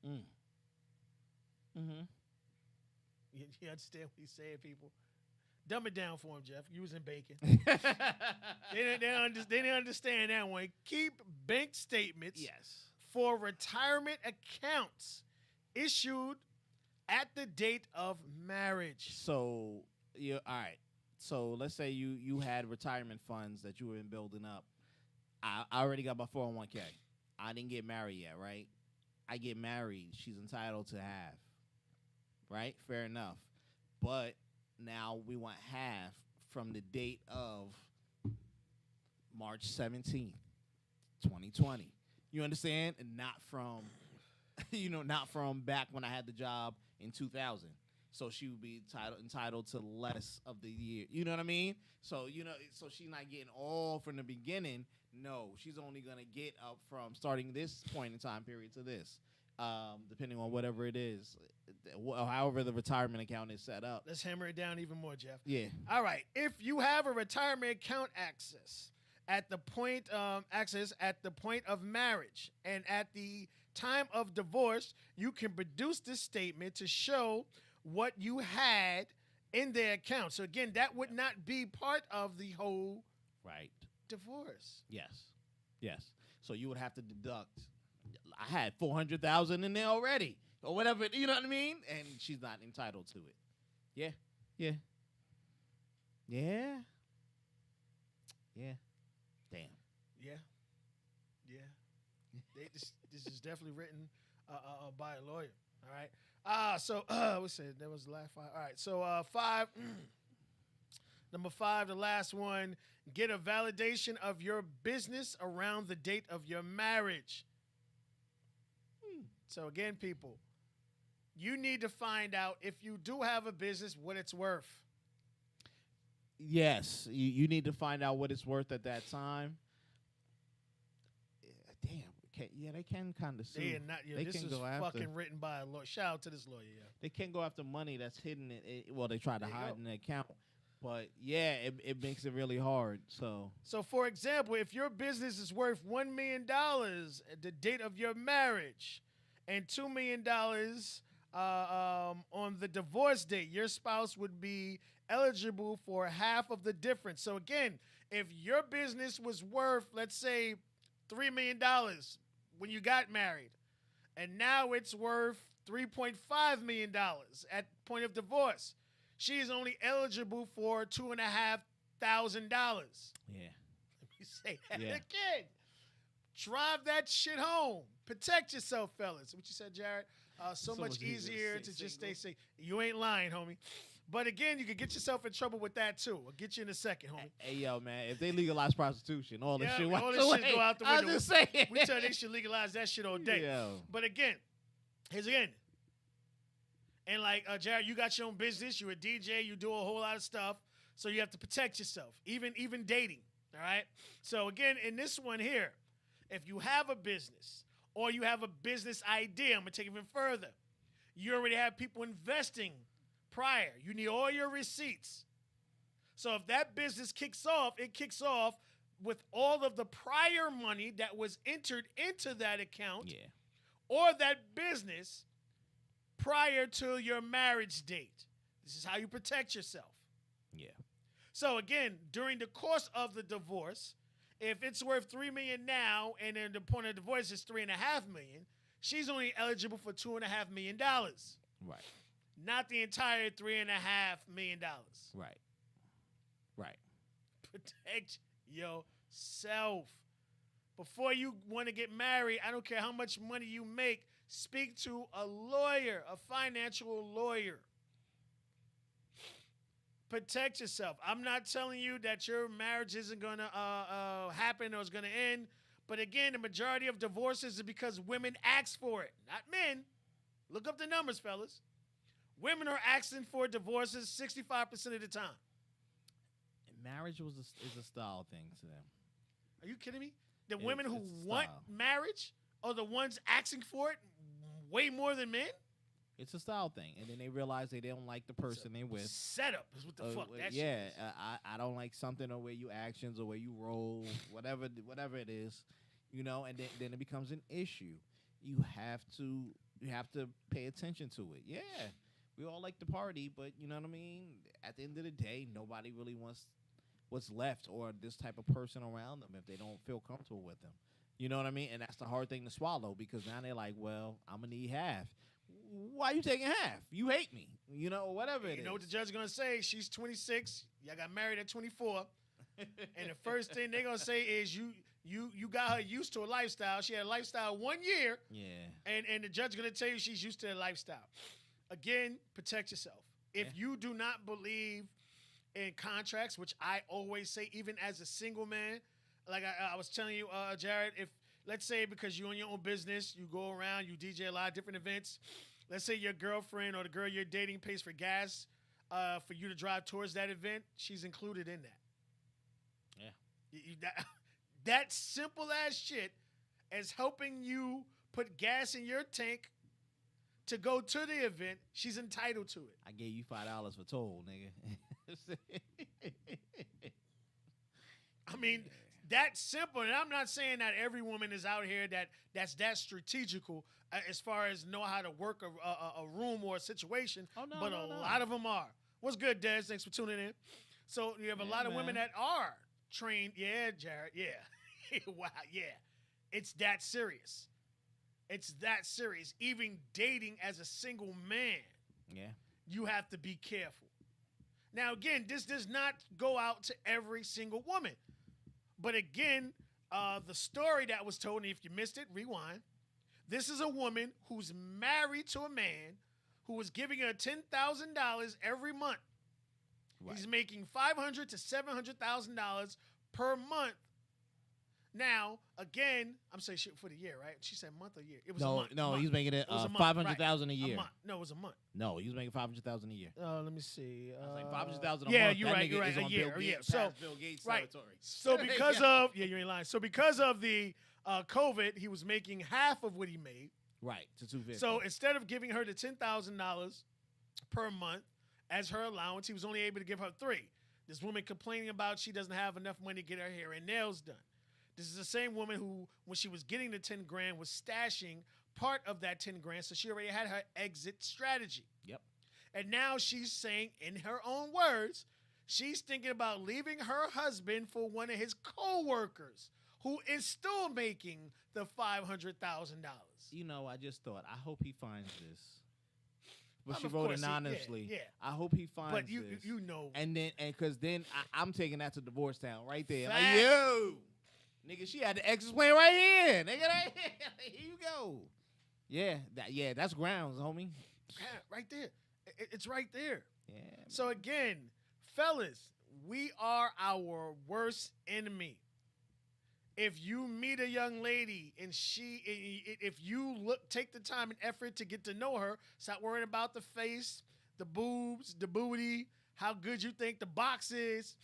Mm-hmm. You understand what he's saying, people? Dumb it down for him, Jeff. Using bacon. They didn't understand that one. Keep bank statements for retirement accounts issued at the date of marriage. So, all right. So let's say you had retirement funds that you were building up. I already got my 401k. I didn't get married yet, right? I get married. She's entitled to half. Right? Fair enough. But now we want half from the date of March 17th, 2020. You understand? And not from, not from back when I had the job in 2000. So she would be entitled to less of the year. You know what I mean? So, so she's not getting all from the beginning. No, she's only going to get up from starting this point in time period to this, depending on whatever it is, however the retirement account is set up. Let's hammer it down even more, Jeff. Yeah. All right. If you have a retirement account access at the point of marriage and at the time of divorce, you can produce this statement to show what you had in their account. So again, that would not be part of the whole Right. divorce. Yes. Yes. So you would have to deduct. I had 400,000 in there already, or whatever. You know what I mean? And she's not entitled to it. Yeah. Yeah. Yeah. Yeah. Damn. Yeah, yeah. This is definitely written by a lawyer. All right. So we said that was the last 5. All right. So 5. Number 5, the last one. Get a validation of your business around the date of your marriage. So again, people, you need to find out if you do have a business what it's worth. Yes, you need to find out what it's worth at that time. Damn, they can kind of sue. They are not. They This can is go after. fucking written by a lawyer. Shout out to this lawyer. Yeah. They can go after money that's hidden. Well, they try to There you hide go. in the account, but yeah, it makes it really hard. So, for example, if your business is worth $1 million at the date of your marriage, and $2 million on the divorce date, your spouse would be eligible for half of the difference. So again, if your business was worth, let's say, $3 million when you got married, and now it's worth $3.5 million at point of divorce, she is only eligible for $2,500. yeah, Let me say that Yeah. again. Drive that shit home. Protect yourself, fellas. What you said, Jared? So much easier to just stay safe. You ain't lying, homie. But again, you can get yourself in trouble with that too. I'll get you in a second, homie. Hey, yo, man, if they legalize prostitution, all this Yeah, shit all walks this away. shit go out the I window. was just saying. We tell they should legalize that shit all day. Yo. But again, here's again. And like Jared, you got your own business. You're a DJ. You do a whole lot of stuff. So you have to protect yourself, even dating. All right. So again, in this one here, if you have a business or you have a business idea, I'm gonna take it even further. You already have people investing prior. You need all your receipts. So if that business kicks off, it kicks off with all of the prior money that was entered into that account Yeah. or that business prior to your marriage date. This is how you protect yourself. Yeah. So again, during the course of the divorce, if it's worth $3 million now, and then the point of divorce is $3.5 million, she's only eligible for $2.5 million, Right. not the entire $3.5 million. Right. Right. Protect yourself. Before you want to get married, I don't care how much money you make, speak to a lawyer, a financial lawyer. Protect yourself. I'm not telling you that your marriage isn't going to happen or is going to end. But again, the majority of divorces is because women ask for it, not men. Look up the numbers, fellas. Women are asking for divorces 65% of the time. Marriage is a style thing to them. Are you kidding me? The It's- women who it's want style. marriage are the ones asking for it way more than men? It's a style thing, and then they realize they don't like the person they're with. Setup is what the fuck that yeah, shit is. I don't like something or where you actions or where you roll, whatever it is, and then it becomes an issue. You have to pay attention to it. Yeah, we all like to party, but you know what I mean. At the end of the day, nobody really wants what's left or this type of person around them if they don't feel comfortable with them. You know what I mean? And that's the hard thing to swallow because now they're like, well, I'm gonna need half. Why you taking half? You hate me, whatever it is. You know what the judge is going to say? She's 26. Y'all got married at 24. And the first thing they're going to say is you got her used to a lifestyle. She had a lifestyle 1 year. Yeah. And the judge is going to tell you she's used to the lifestyle. Again, protect yourself. If you do not believe in contracts, which I always say, even as a single man, like I was telling you, Jared, if let's say because you own your own business, you go around, you DJ a lot of different events. Let's say your girlfriend or the girl you're dating pays for gas for you to drive towards that event. She's included in that. Yeah. That simple ass shit as helping you put gas in your tank to go to the event. She's entitled to it. I gave you $5 for toll, nigga. I mean, that simple. And I'm not saying that every woman is out here that's that strategical as far as know how to work a room or a situation. Oh, no, but no, a no. lot of them are. What's good, Des? Thanks for tuning in. So you have a lot of women man. that are trained. Yeah, Jared. Yeah. Wow. Yeah. It's that serious. It's that serious. Even dating as a single man, Yeah. you have to be careful. Now, again, this does not go out to every single woman. But again, the story that was told, and if you missed it, rewind. This is a woman who's married to a man who was giving her $10,000 every month. Right. He's making $500,000 to $700,000 per month. Now, again, I'm saying shit for the year, right? She said month or year. It was a month. No, month. he's making it was a month, 500,000 a right. year. month. No, it was a month. No, he was making 500,000 a year. Let me see. I was like 500,000 a yeah, month. you're That right. nigga You're right. is A on year. Bill Yeah. Gates, So, past Bill Gates right. territory. So because of you ain't lying. So because of the COVID, he was making half of what he made. Right, to 250. So instead of giving her the $10,000 per month as her allowance, he was only able to give her $3,000. This woman complaining about she doesn't have enough money to get her hair and nails done. This is the same woman who, when she was getting the 10 grand, was stashing part of that 10 grand, so she already had her exit strategy. Yep. And now she's saying, in her own words, she's thinking about leaving her husband for one of his co-workers who is still making the $500,000. You know, I just thought, I hope he finds this. But she Of wrote course, anonymously. yeah. I hope he finds But you this. you know. And then, because then I'm taking that to divorce town right there. Like, Facts. yo, nigga, she had the exit plan right here. Nigga, right here. Here you go. Yeah, that's grounds, homie. Yeah, right there. It's right there. Yeah. So again, fellas, we are our worst enemy. If you meet a young lady and if you take the time and effort to get to know her, stop worrying about the face, the boobs, the booty, how good you think the box is,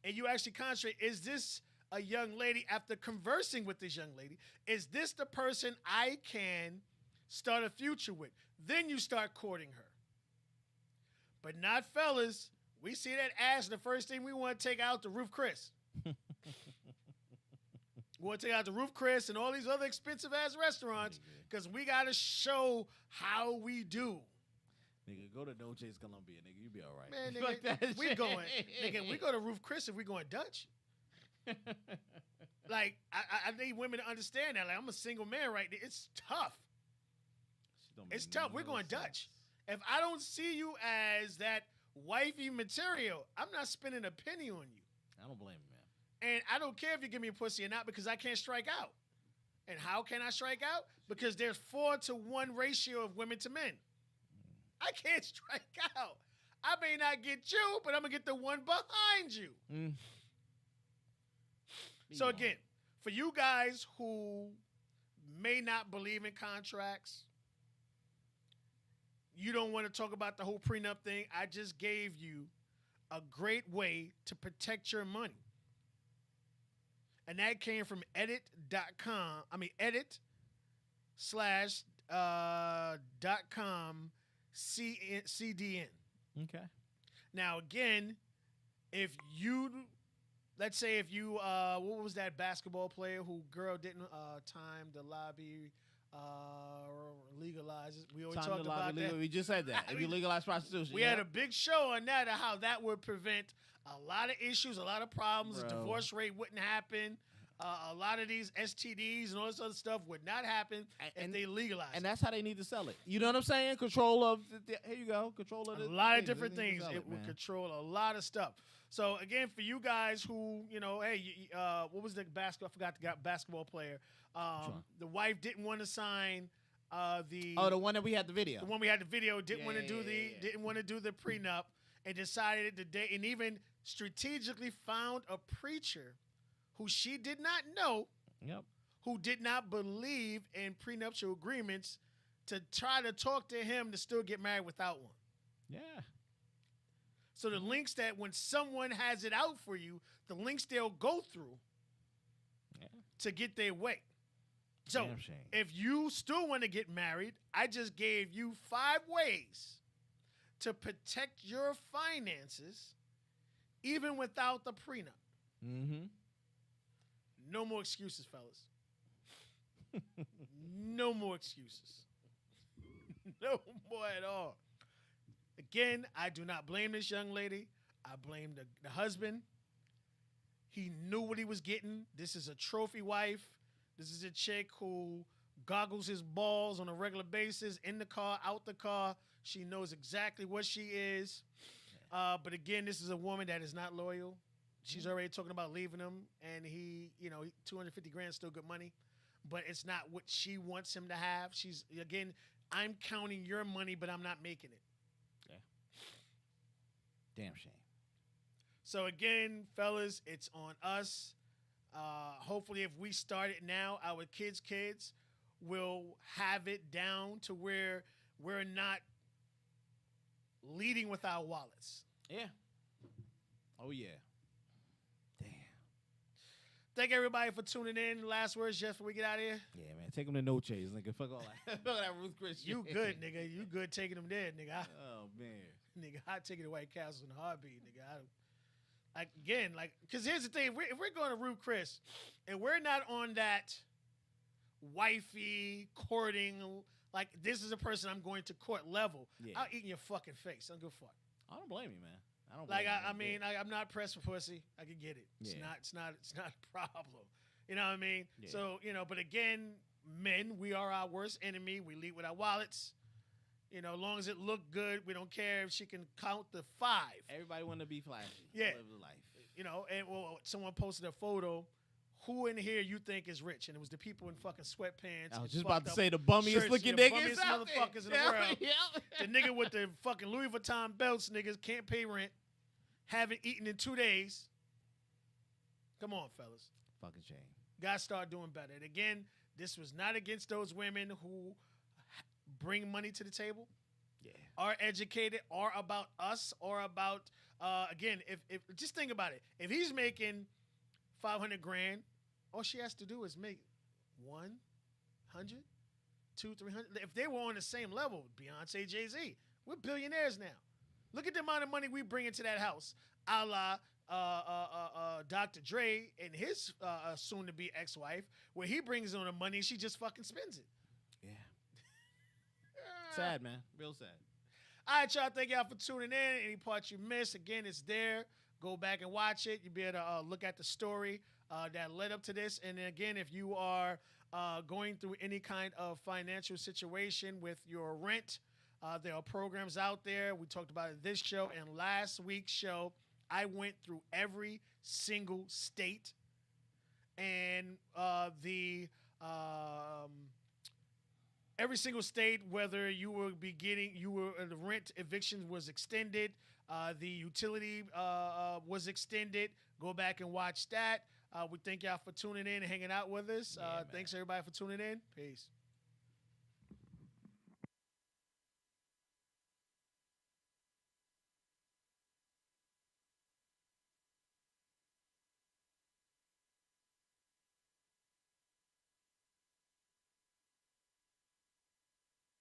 and you actually concentrate, is this a young lady, after conversing with this young lady, is this the person I can start a future with? Then you start courting her. But not fellas. We see that ass, the first thing we want to take out the Roof Chris. We want to take out the Roof Chris and all these other expensive ass restaurants because we got to show how we do. Nigga, go to Dolce's Columbia, nigga. You be all right. Man, Fuck nigga, that we shit. going. Nigga, we go to Roof Chris if we going Dutch. Like, I need women to understand that. Like, I'm a single man right there. It's tough. Shit don't make It's tough. no We're going sense. Dutch. If I don't see you as that wifey material, I'm not spending a penny on you. I don't blame him, man. And I don't care if you give me a pussy or not because I can't strike out. And how can I strike out? Because there's 4-to-1 ratio of women to men. I can't strike out. I may not get you, but I'm going to get the one behind you. So again, for you guys who may not believe in contracts, you don't want to talk about the whole prenup thing, I just gave you a great way to protect your money. And that came from edit.com. I mean, edit/.com CDN. Okay. Now, again, if you, let's say if you, what was that basketball player who girl didn't time the lobby legalize it? We always Time talked to lobby about that. legal. We just said that. I If you mean, legalize prostitution. We yeah. had a big show on that of how that would prevent a lot of issues, a lot of problems. The Bro. divorce rate wouldn't happen. A lot of these STDs and all this other stuff would not happen if they legalized. And that's how they need to sell it. You know what I'm saying? Control of here you go. Control of a the lot of things. They different need to things. sell It would man. control a lot of stuff. So again, for you guys who, hey, what was the basketball? I forgot the basketball player. The wife didn't want to sign the one that we had the video. the one we had the video. Didn't want to do yeah. didn't want to do the prenup, and decided to date, and even strategically found a preacher who she did not know, Yep. who did not believe in prenuptial agreements, to try to talk to him to still get married without one. Yeah. So the links that when someone has it out for you, the links they'll go through Yeah. to get their way. So Damn shame. if you still want to get married, I just gave you 5 ways to protect your finances even without the prenup. Mm-hmm. No more excuses, fellas. No more excuses. No more at all. Again, I do not blame this young lady. I blame the husband. He knew what he was getting. This is a trophy wife. This is a chick who goggles his balls on a regular basis, in the car, out the car. She knows exactly what she is. But again, this is a woman that is not loyal. She's already talking about leaving him, and he, 250 grand is still good money, but it's not what she wants him to have. She's, again, I'm counting your money, but I'm not making it. Damn shame. So again, fellas, it's on us. Hopefully, if we start it now, our kids' will have it down to where we're not leading with our wallets. Yeah. Oh, yeah. Damn. Thank everybody for tuning in. Last words, Jeff, before we get out of here. Yeah, man. Take them to No Chase, nigga. Fuck all that. Fuck all that Ruth Chris shit. You good, nigga. You good taking them there, nigga. Oh, man. Nigga, I take it to White Castle in a heartbeat, nigga. Because here's the thing. If we're going to Ruth Chris and we're not on that wifey courting, like this is a person I'm going to court level, Yeah. I'll eat in your fucking face. I don't give a fuck. I don't blame you, man. I don't. Like blame you, I'm not pressed for pussy. I can get it. It's Yeah. not a problem. You know what I mean? Yeah. So but again, men, we are our worst enemy. We lead with our wallets. As long as it look good, we don't care if she can count the 5. Everybody want to be flashy. Yeah. Live the life. And someone posted a photo. Who in here you think is rich? And it was the people in fucking sweatpants. I was and just about to fucked say up the bummiest shirts, looking the niggas bummiest out there. motherfuckers in the world. Yeah. The nigga with the fucking Louis Vuitton belts, niggas can't pay rent, haven't eaten in 2 days. Come on, fellas. Fucking shame. Gotta start doing better. And again, this was not against those women who bring money to the table, are educated, are about us, or about again. If just think about it. If he's making 500 grand, all she has to do is make 100, 200, 300. If they were on the same level, Beyonce, Jay-Z, we're billionaires now. Look at the amount of money we bring into that house, a la Dr. Dre and his soon-to-be ex-wife, where he brings on the money, she just fucking spends it. Yeah. Sad, man. Real sad. All right, y'all. Thank y'all for tuning in. Any parts you missed, again, it's there. Go back and watch it. You'll be able to look at the story that led up to this. And then again, if you are going through any kind of financial situation with your rent, there are programs out there. We talked about it this show and last week's show. I went through every single state, and every single state, whether you were the rent eviction was extended, the utility was extended. Go back and watch that. We thank y'all for tuning in and hanging out with us. Yeah, Thanks everybody for tuning in. Peace.